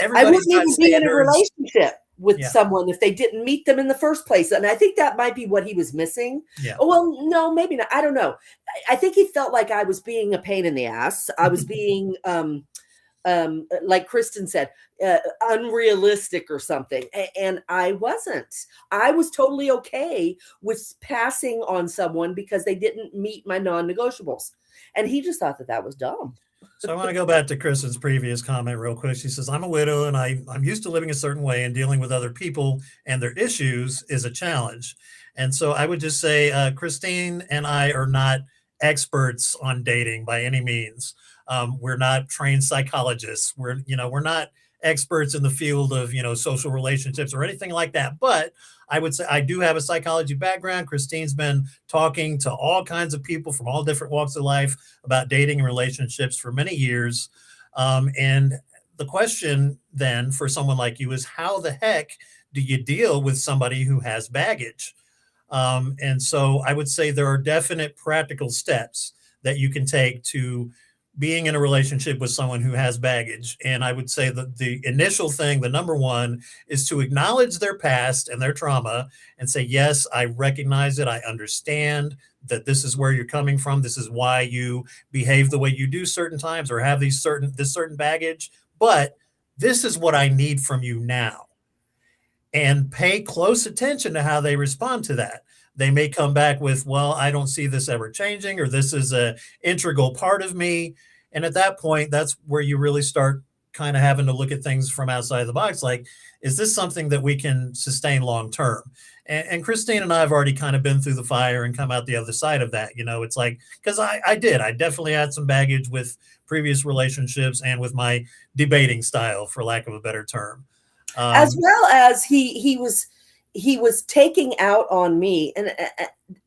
I everybody's wouldn't got even be in a standards. relationship with Yeah, someone if they didn't meet them in the first place. And I think that might be what he was missing. yeah. Oh, well, no, maybe not. I don't know. I think he felt like I was being a pain in the ass. I was being, like Kristen said, unrealistic or something. And I wasn't. I was totally okay with passing on someone because they didn't meet my non negotiables. And he just thought that that was dumb. So I want to go back to Kristen's previous comment real quick. She says, I'm a widow and I'm used to living a certain way, and dealing with other people and their issues is a challenge. And so I would just say, Christine and I are not experts on dating by any means. We're not trained psychologists. We're not experts in the field of, social relationships or anything like that. But I would say I do have a psychology background. Christine's been talking to all kinds of people from all different walks of life about dating and relationships for many years. And the question then for someone like you is, how the heck do you deal with somebody who has baggage? And so I would say there are definite practical steps that you can take to being in a relationship with someone who has baggage. And I would say that the initial thing, the number one, is to acknowledge their past and their trauma and say, yes, I recognize it. I understand that this is where you're coming from. This is why you behave the way you do certain times or have this certain baggage. But this is what I need from you now, and pay close attention to how they respond to that. They may come back with, well, I don't see this ever changing, or this is a integral part of me. And at that point, that's where you really start kind of having to look at things from outside the box. Like, is this something that we can sustain long term? And Christine and I have already kind of been through the fire and come out the other side of that. It's like, because I definitely had some baggage with previous relationships and with my debating style, for lack of a better term. As well as he was taking out on me, and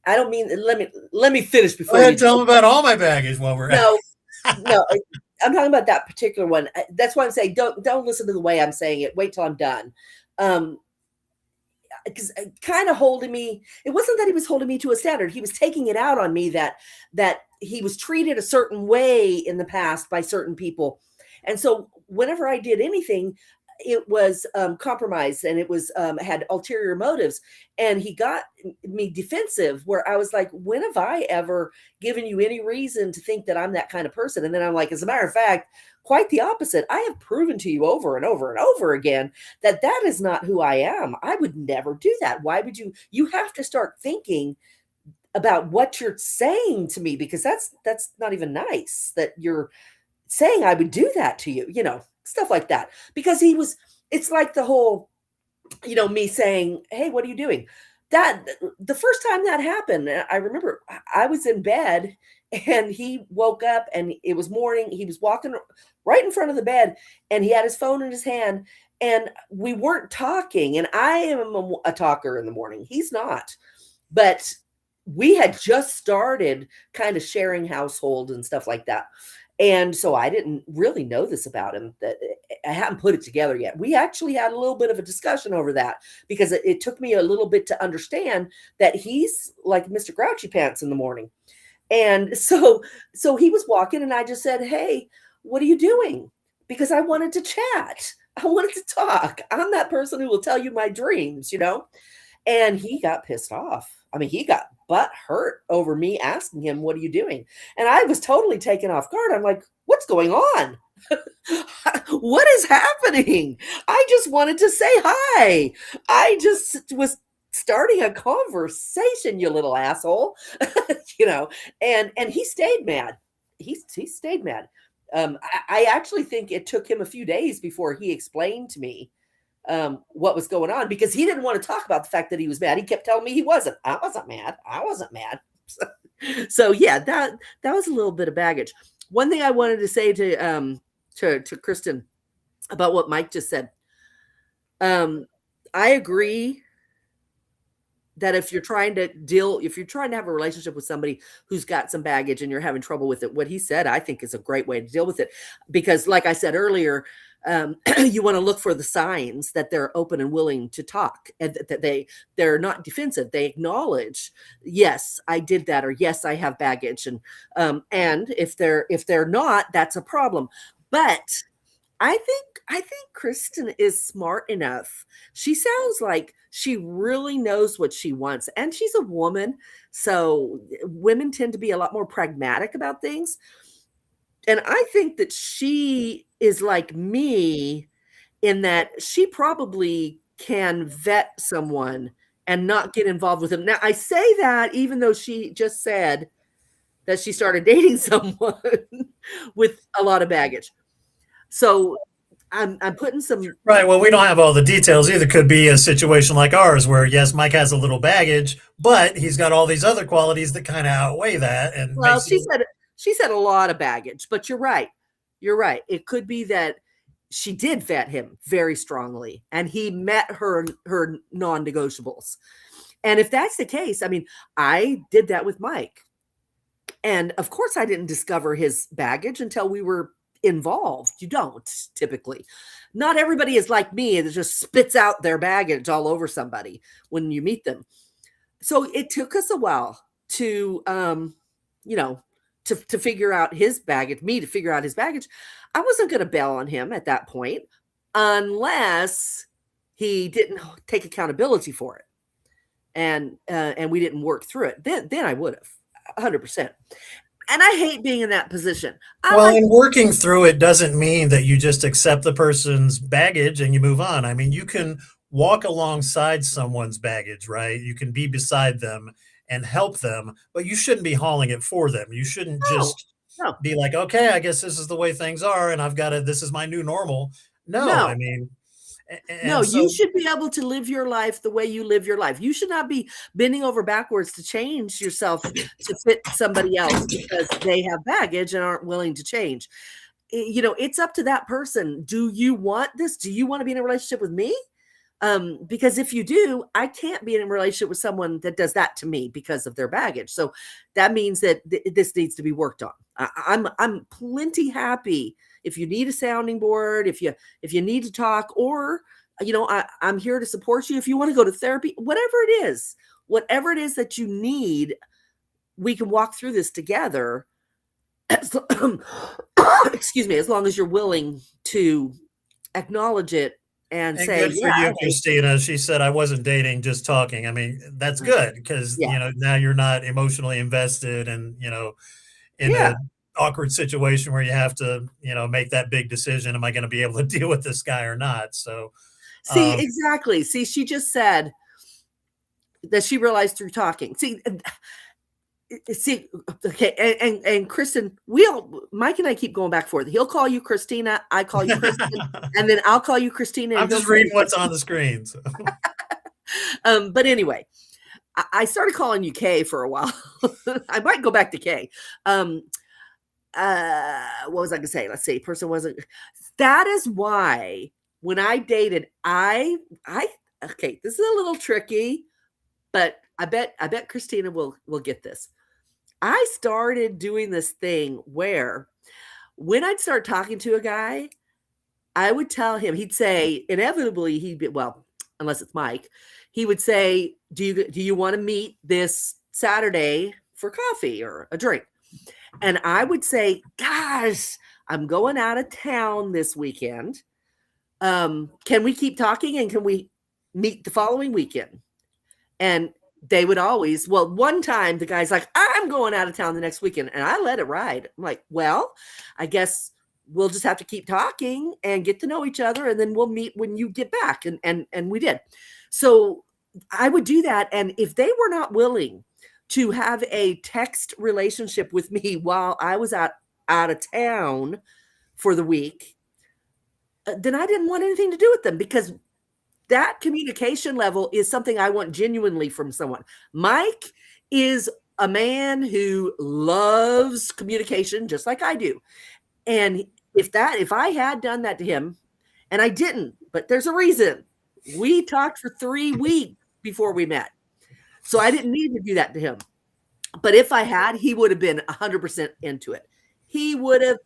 I don't mean, let me finish Go before ahead, you tell them about all my baggage while we're at no no I'm talking about that particular one. That's why I'm saying don't listen to the way I'm saying it. Wait till I'm done. Because kind of holding me, it wasn't that he was holding me to a standard. He was taking it out on me that he was treated a certain way in the past by certain people. And so whenever I did anything, it was compromised, and it was had ulterior motives. And he got me defensive, where I was like, when have I ever given you any reason to think that I'm that kind of person? And then I'm like, as a matter of fact, quite the opposite. I have proven to you over and over and over again that that is not who I am. I would never do that. Why would you? You have to start thinking about what you're saying to me, because that's not even nice that you're saying I would do that to you, stuff like that. Because it's like the whole, me saying, hey, what are you doing? That the first time that happened, I remember I was in bed and he woke up and it was morning. He was walking right in front of the bed and he had his phone in his hand, and we weren't talking. And I am a talker in the morning. He's not. But we had just started kind of sharing household and stuff like that. And so I didn't really know this about him, that I hadn't put it together yet. We actually had a little bit of a discussion over that, because it took me a little bit to understand that he's like Mr. Grouchy Pants in the morning. And so he was walking and I just said, hey, what are you doing? Because I wanted to chat. I wanted to talk. I'm that person who will tell you my dreams, And he got pissed off. I mean, he got butt hurt over me asking him, what are you doing? And I was totally taken off guard. I'm like, what's going on? What is happening? I just wanted to say hi. I just was starting a conversation, you little asshole. And he stayed mad. He stayed mad. I actually think it took him a few days before he explained to me what was going on, because he didn't want to talk about the fact that he was mad. He kept telling me he wasn't. I wasn't mad. So yeah, that was a little bit of baggage. One thing I wanted to say to Kristen about what Mike just said. I agree that if you're trying to have a relationship with somebody who's got some baggage and you're having trouble with it, what he said, I think is a great way to deal with it. Because like I said earlier, you want to look for the signs that they're open and willing to talk, and that they're not defensive. They acknowledge, yes, I did that, or yes, I have baggage. And if they're not, that's a problem. But I think Kristen is smart enough. She sounds like she really knows what she wants, and she's a woman, so women tend to be a lot more pragmatic about things. And I think that she is like me in that she probably can vet someone and not get involved with them. Now, I say that even though she just said that she started dating someone with a lot of baggage. So I'm putting some Right. Well, we don't have all the details either. Could be a situation like ours where, yes, Mike has a little baggage, but he's got all these other qualities that kind of outweigh that. And well, she said a lot of baggage, but you're right. You're right. It could be that she did vet him very strongly and he met her non-negotiables. And if that's the case, I mean, I did that with Mike. And of course I didn't discover his baggage until we were involved. You don't typically. Not everybody is like me that just spits out their baggage all over somebody when you meet them. So it took us a while to to figure out his baggage, me to figure out his baggage. I wasn't going to bail on him at that point unless he didn't take accountability for it. And we didn't work through it. Then I would have 100%. And I hate being in that position. And working through it doesn't mean that you just accept the person's baggage and you move on. I mean, you can walk alongside someone's baggage, right? You can be beside them and help them, but you shouldn't be hauling it for them. You shouldn't be like, okay, I guess this is the way things are, and this is my new normal. No. I mean, you should be able to live your life the way you live your life. You should not be bending over backwards to change yourself to fit somebody else because they have baggage and aren't willing to change. It's up to that person. Do you want this? Do you want to be in a relationship with me? Because if you do, I can't be in a relationship with someone that does that to me because of their baggage. So that means that this needs to be worked on. I'm plenty happy if you need a sounding board, if you need to talk, or I'm here to support you. If you want to go to therapy, whatever it is that you need, we can walk through this together. Excuse me, as long as you're willing to acknowledge it. And say, good for you, Christina. She said, I wasn't dating, just talking. I mean, that's good because, now you're not emotionally invested and, in an awkward situation where you have to, make that big decision. Am I going to be able to deal with this guy or not? So, exactly. See, she just said that she realized through talking. Okay, and Kristen, Mike and I keep going back and forth. He'll call you Christina, I call you Kristen, and then I'll call you Christina. I'm just reading what's on the screen. So. But anyway, I started calling you Kay for a while. I might go back to Kay. What was I going to say? Let's see. Person wasn't. That is why when I dated, okay, this is a little tricky, but I bet Christina will get this. I started doing this thing where when I'd start talking to a guy, I would tell him, he'd say, inevitably, unless it's Mike, he would say, do you want to meet this Saturday for coffee or a drink? And I would say, gosh, I'm going out of town this weekend. Can we keep talking and can we meet the following weekend? And they would always, one time the guy's like, I'm going out of town the next weekend. And I let it ride. I'm like, well, I guess we'll just have to keep talking and get to know each other. And then we'll meet when you get back. And we did. So I would do that. And if they were not willing to have a text relationship with me while I was out of town for the week, then I didn't want anything to do with them because that communication level is something I want genuinely from someone. Mike is a man who loves communication just like I do. And if I had done that to him, and I didn't, but there's a reason. We talked for 3 weeks before we met. So I didn't need to do that to him. But if I had, he would have been 100% into it. He would have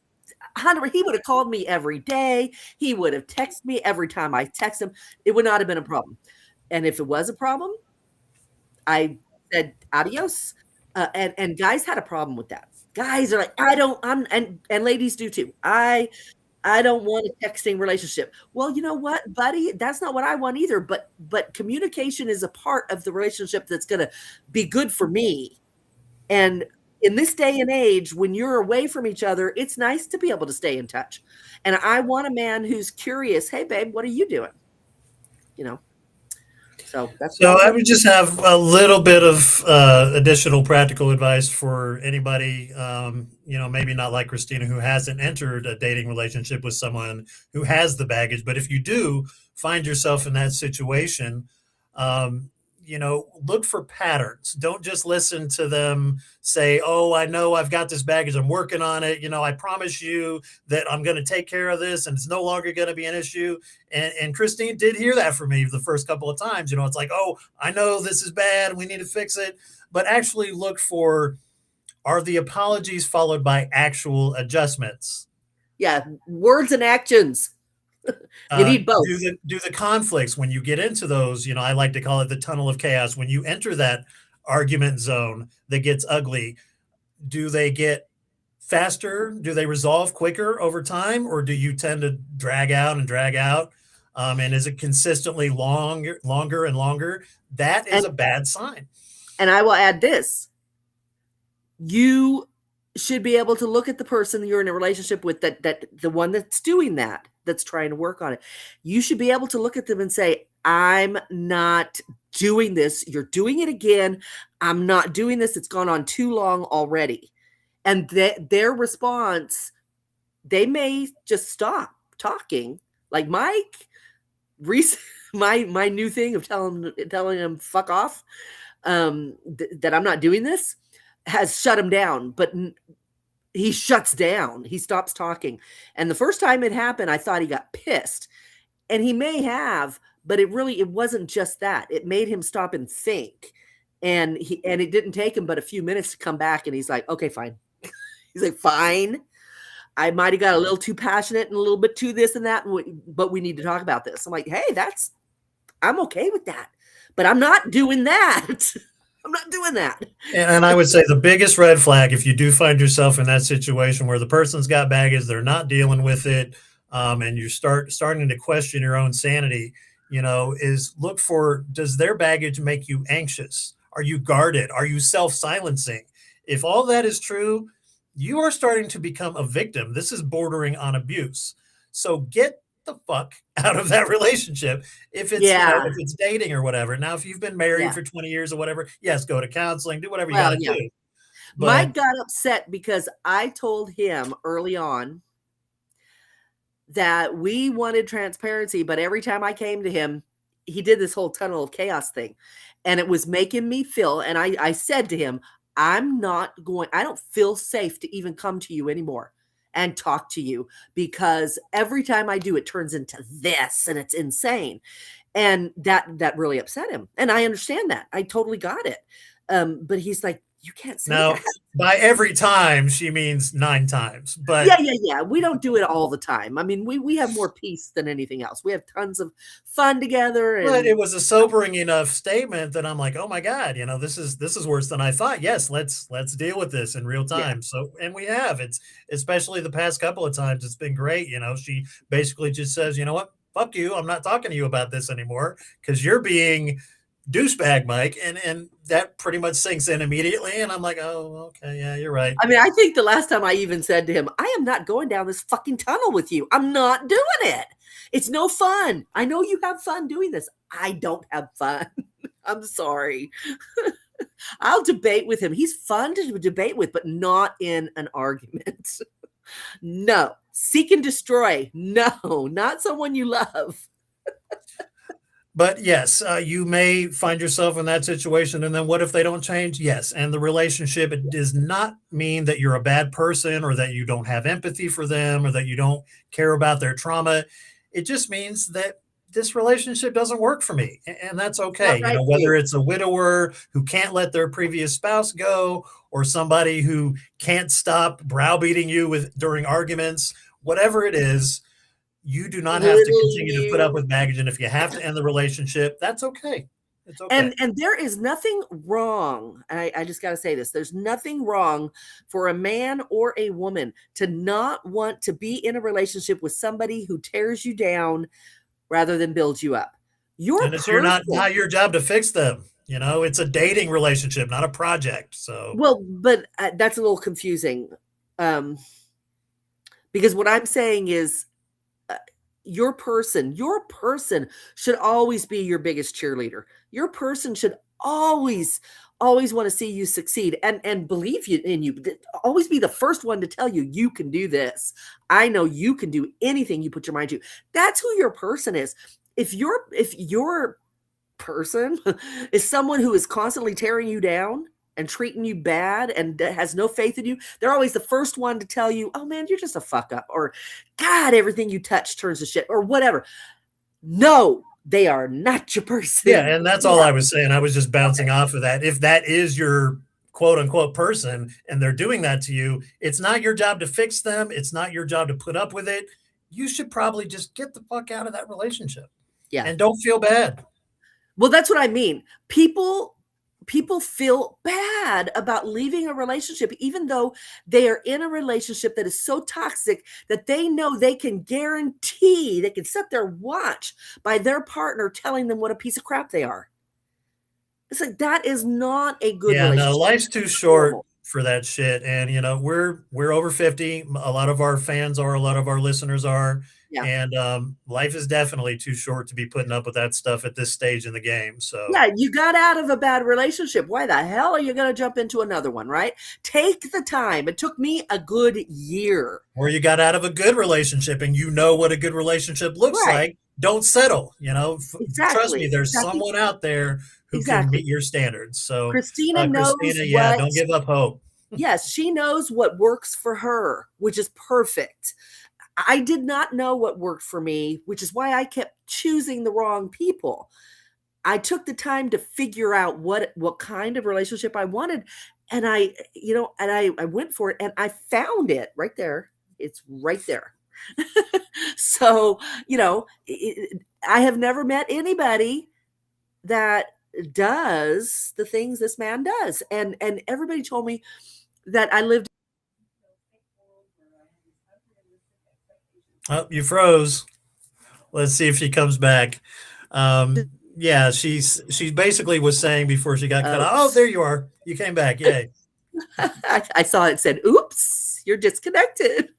called me every day. He would have texted me every time I text him. It would not have been a problem. And if it was a problem, I said adios. And guys had a problem with that. Guys are like, and ladies do too. I don't want a texting relationship. Well, you know what, buddy? That's not what I want either. But communication is a part of the relationship that's going to be good for me. And in this day and age, when you're away from each other, it's nice to be able to stay in touch. And I want a man who's curious. Hey, babe, what are you doing? So I would just have a little bit of additional practical advice for anybody, maybe not like Christina, who hasn't entered a dating relationship with someone who has the baggage. But if you do find yourself in that situation, look for patterns. Don't just listen to them say, oh, I know I've got this baggage. I'm working on it. I promise you that I'm going to take care of this and it's no longer going to be an issue. And Christine did hear that from me the first couple of times. It's like, oh, I know this is bad. We need to fix it. But actually look for, are the apologies followed by actual adjustments? Yeah. Words and actions. You need both. Do the conflicts, when you get into those, I like to call it the tunnel of chaos. When you enter that argument zone that gets ugly, do they get faster? Do they resolve quicker over time? Or do you tend to drag out? And is it consistently longer and longer? That is a bad sign. And I will add this. You should be able to look at the person you're in a relationship with, that the one that's doing that, that's trying to work on it. You should be able to look at them and say, I'm not doing this. You're doing it again. I'm not doing this. It's gone on too long already. And their response, they may just stop talking. Like Mike, my new thing of telling him fuck off, that I'm not doing this, has shut him down. But he shuts down. He stops talking. And the first time it happened, I thought he got pissed. And he may have, but it wasn't just that. It made him stop and think. And it didn't take him but a few minutes to come back. And he's like, okay, fine. He's like, fine. I might have got a little too passionate and a little bit too this and that, but we need to talk about this. I'm like, hey, I'm okay with that, but I'm not doing that. I'm not doing that. And I would say the biggest red flag, if you do find yourself in that situation where the person's got baggage, they're not dealing with it, and you starting to question your own sanity, is look for, does their baggage make you anxious? Are you guarded? Are you self-silencing? If all that is true, you are starting to become a victim. This is bordering on abuse. So get the fuck out of that relationship if it's if it's dating or whatever. Now, if you've been married for 20 years or whatever, yes, go to counseling, do whatever you got to do. But Mike got upset because I told him early on that we wanted transparency, but every time I came to him, he did this whole tunnel of chaos thing, and it was making me feel, and I said to him, I don't feel safe to even come to you anymore and talk to you, because every time I do, it turns into this, and it's insane. And that really upset him. And I understand that. I totally got it. But he's like, you can't say now, that. By every time, she means 9 times. But yeah. We don't do it all the time. I mean, we have more peace than anything else. We have tons of fun together. But it was a sobering enough statement that I'm like, oh my God, this is worse than I thought. Yes, let's deal with this in real time. Yeah. So, and we have. It's especially the past couple of times, it's been great. She basically just says, you know what, fuck you. I'm not talking to you about this anymore because you're being douchebag, Mike, and that pretty much sinks in immediately, and I'm like, oh, okay, yeah, you're right. I mean, I think the last time I even said to him, I am not going down this fucking tunnel with you. I'm not doing it. It's no fun. I know you have fun doing this. I don't have fun. I'm sorry. I'll debate with him. He's fun to debate with, but not in an argument. No. Seek and destroy. No, not someone you love. But yes, you may find yourself in that situation. And then what if they don't change? Yes. And the relationship, it does not mean that you're a bad person or that you don't have empathy for them or that you don't care about their trauma. It just means that this relationship doesn't work for me. And that's okay. Not right for Whether you. it's a widower who can't let their previous spouse go, or somebody who can't stop browbeating you during arguments, whatever it is, you do not have to Belittling continue to put up you. with baggage. And if you have to end the relationship, that's okay. It's okay. And there is nothing wrong. I just got to say this. There's nothing wrong for a man or a woman to not want to be in a relationship with somebody who tears you down rather than builds you up. Your And it's person. not your job to fix them. It's a dating relationship, not a project. So, Well, but that's a little confusing. Because what I'm saying is your person should always be your biggest cheerleader. Your person should always want to see you succeed and believe in you. Always be the first one to tell you, you can do this. I know you can do anything you put your mind to. That's who your person is. If your person is someone who is constantly tearing you down and treating you bad and has no faith in you, they're always the first one to tell you, oh man, you're just a fuck up, or God, everything you touch turns to shit, or whatever. No, they are not your person. Yeah, and that's all I was saying. I was just bouncing off of that. If that is your quote unquote person and they're doing that to you, it's not your job to fix them. It's not your job to put up with it. You should probably just get the fuck out of that relationship. Yeah. And don't feel bad. Well, that's what I mean. People feel bad about leaving a relationship, even though they are in a relationship that is so toxic that they know they can guarantee, they can set their watch by their partner telling them what a piece of crap they are. It's like, that is not a good relationship. No, life's too short for that shit. And we're over 50. A lot of our fans are, a lot of our listeners are. Yeah. And life is definitely too short to be putting up with that stuff at this stage in the game. So yeah, you got out of a bad relationship. Why the hell are you going to jump into another one, right? Take the time. It took me a good year. Or you got out of a good relationship and you know what a good relationship looks like. Don't settle. Exactly. Trust me, there's someone out there who can meet your standards. So Christina knows don't give up hope. Yes, she knows what works for her, which is perfect. I did not know what worked for me, which is why I kept choosing the wrong people. I took the time to figure out what kind of relationship I wanted. And I went for it and I found it right there. It's right there. So, I have never met anybody that does the things this man does. And everybody told me that I lived. Oh, you froze. Let's see if she comes back. Yeah, she basically was saying before she got cut off. Oh, there you are. You came back. Yay. I saw it said, oops, you're disconnected.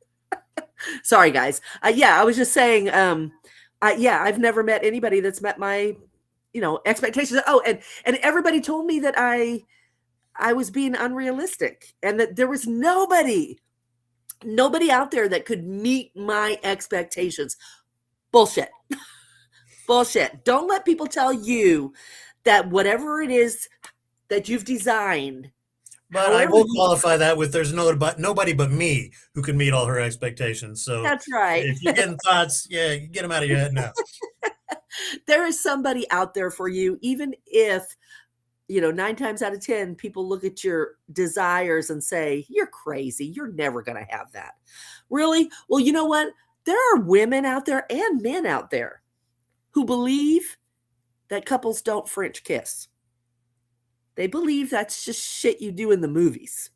Sorry, guys. I was just saying, I've never met anybody that's met my, expectations. Oh, and everybody told me that I was being unrealistic and that there was nobody out there that could meet my expectations. Bullshit. Bullshit. Don't let people tell you that whatever it is that you've designed. But I will qualify that with there's nobody but me who can meet all her expectations. So that's right. If you're getting thoughts, you get them out of your head now. There is somebody out there for you, even if 9 times out of 10, people look at your desires and say, you're crazy. You're never going to have that. Really? Well, you know what? There are women out there and men out there who believe that couples don't French kiss. They believe that's just shit you do in the movies.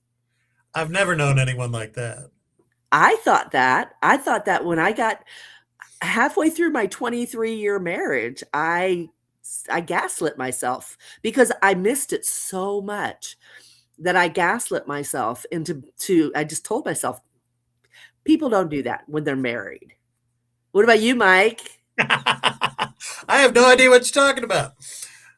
I've never known anyone like that. I thought that when I got halfway through my 23-year marriage, I gaslit myself because I missed it so much that I gaslit myself I just told myself, people don't do that when they're married. What about you, Mike? I have no idea what you're talking about.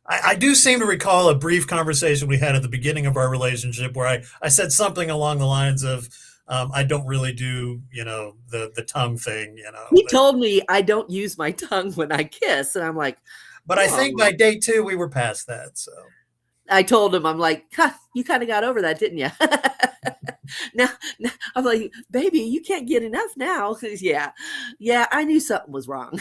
I do seem to recall a brief conversation we had at the beginning of our relationship where I said something along the lines of, I don't really do, the tongue thing, He told me I don't use my tongue when I kiss. And I'm like, but I think by day 2, we were past that. So I told him, I'm like, you kind of got over that, didn't you? now I'm like, baby, you can't get enough now. Yeah, I knew something was wrong.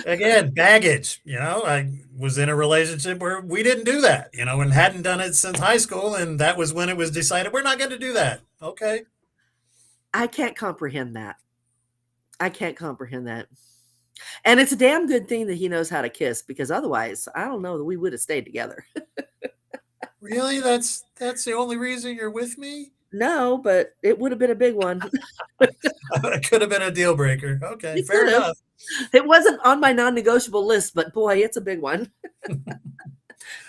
Again, baggage. I was in a relationship where we didn't do that, and hadn't done it since high school. And that was when it was decided we're not going to do that. Okay. I can't comprehend that. I can't comprehend that. And it's a damn good thing that he knows how to kiss, because otherwise, I don't know that we would have stayed together. Really? That's the only reason you're with me? No, but it would have been a big one. It could have been a deal breaker. Okay, It fair could have. enough. It wasn't on my non-negotiable list, but boy, it's a big one.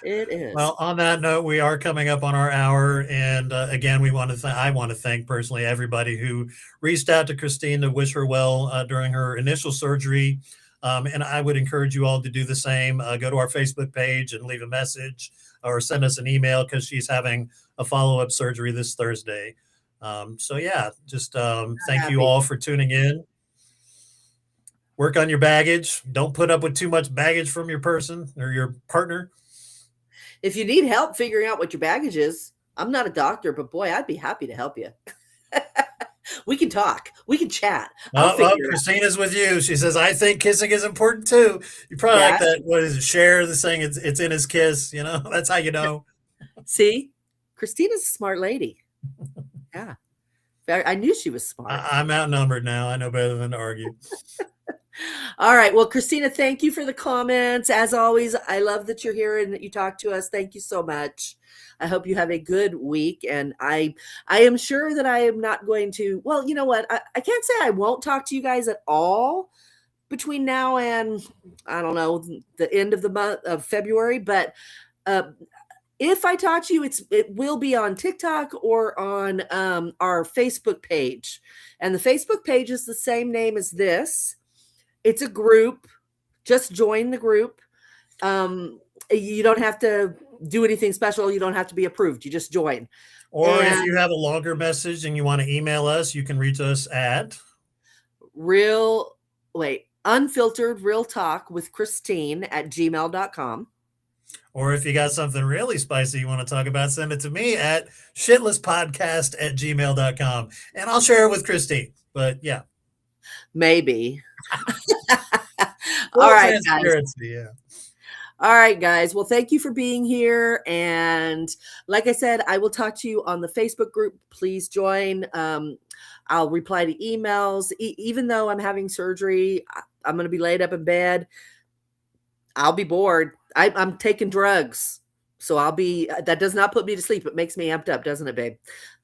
It is. Well, on that note, we are coming up on our hour, and again, I want to thank personally everybody who reached out to Christine to wish her well during her initial surgery, and I would encourage you all to do the same. Go to our Facebook page and leave a message, or send us an email, because she's having a follow-up surgery this Thursday. So yeah, just thank you all for tuning in. Work on your baggage. Don't put up with too much baggage from your person or your partner. If you need help figuring out what your baggage is, I'm not a doctor, but boy, I'd be happy to help you. We can talk. We can chat. Christina's with you. She says, I think kissing is important too. You probably like that. What is it? Cher, the saying, it's in his kiss. That's how you know. See, Christina's a smart lady. Yeah. I knew she was smart. I'm outnumbered now. I know better than to argue. All right. Well, Christina, thank you for the comments. As always, I love that you're here and that you talk to us. Thank you so much. I hope you have a good week. And I am sure that I am not going to, well, you know what? I can't say I won't talk to you guys at all between now and, I don't know, the end of the month of February. But if I talk to you, it will be on TikTok or on our Facebook page. And the Facebook page is the same name as this. It's a group. Just join the group. You don't have to do anything special. You don't have to be approved. You just join. Or if you have a longer message and you want to email us, you can reach us at Unfiltered Real Talk with Christine at gmail.com. Or if you got something really spicy you want to talk about, send it to me at Shitlesspodcast at gmail.com. And I'll share it with Christine. But yeah. Maybe. All right, guys. Yeah. All right, guys. Well, thank you for being here. And like I said, I will talk to you on the Facebook group. Please join. I'll reply to emails. Even though I'm having surgery, I'm going to be laid up in bed. I'll be bored. I'm taking drugs. So that does not put me to sleep. It makes me amped up, doesn't it, babe?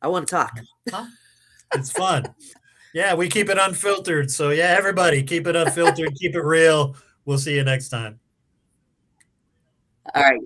I want to talk. It's fun. Yeah, we keep it unfiltered. So yeah, everybody keep it unfiltered, keep it real. We'll see you next time. All right.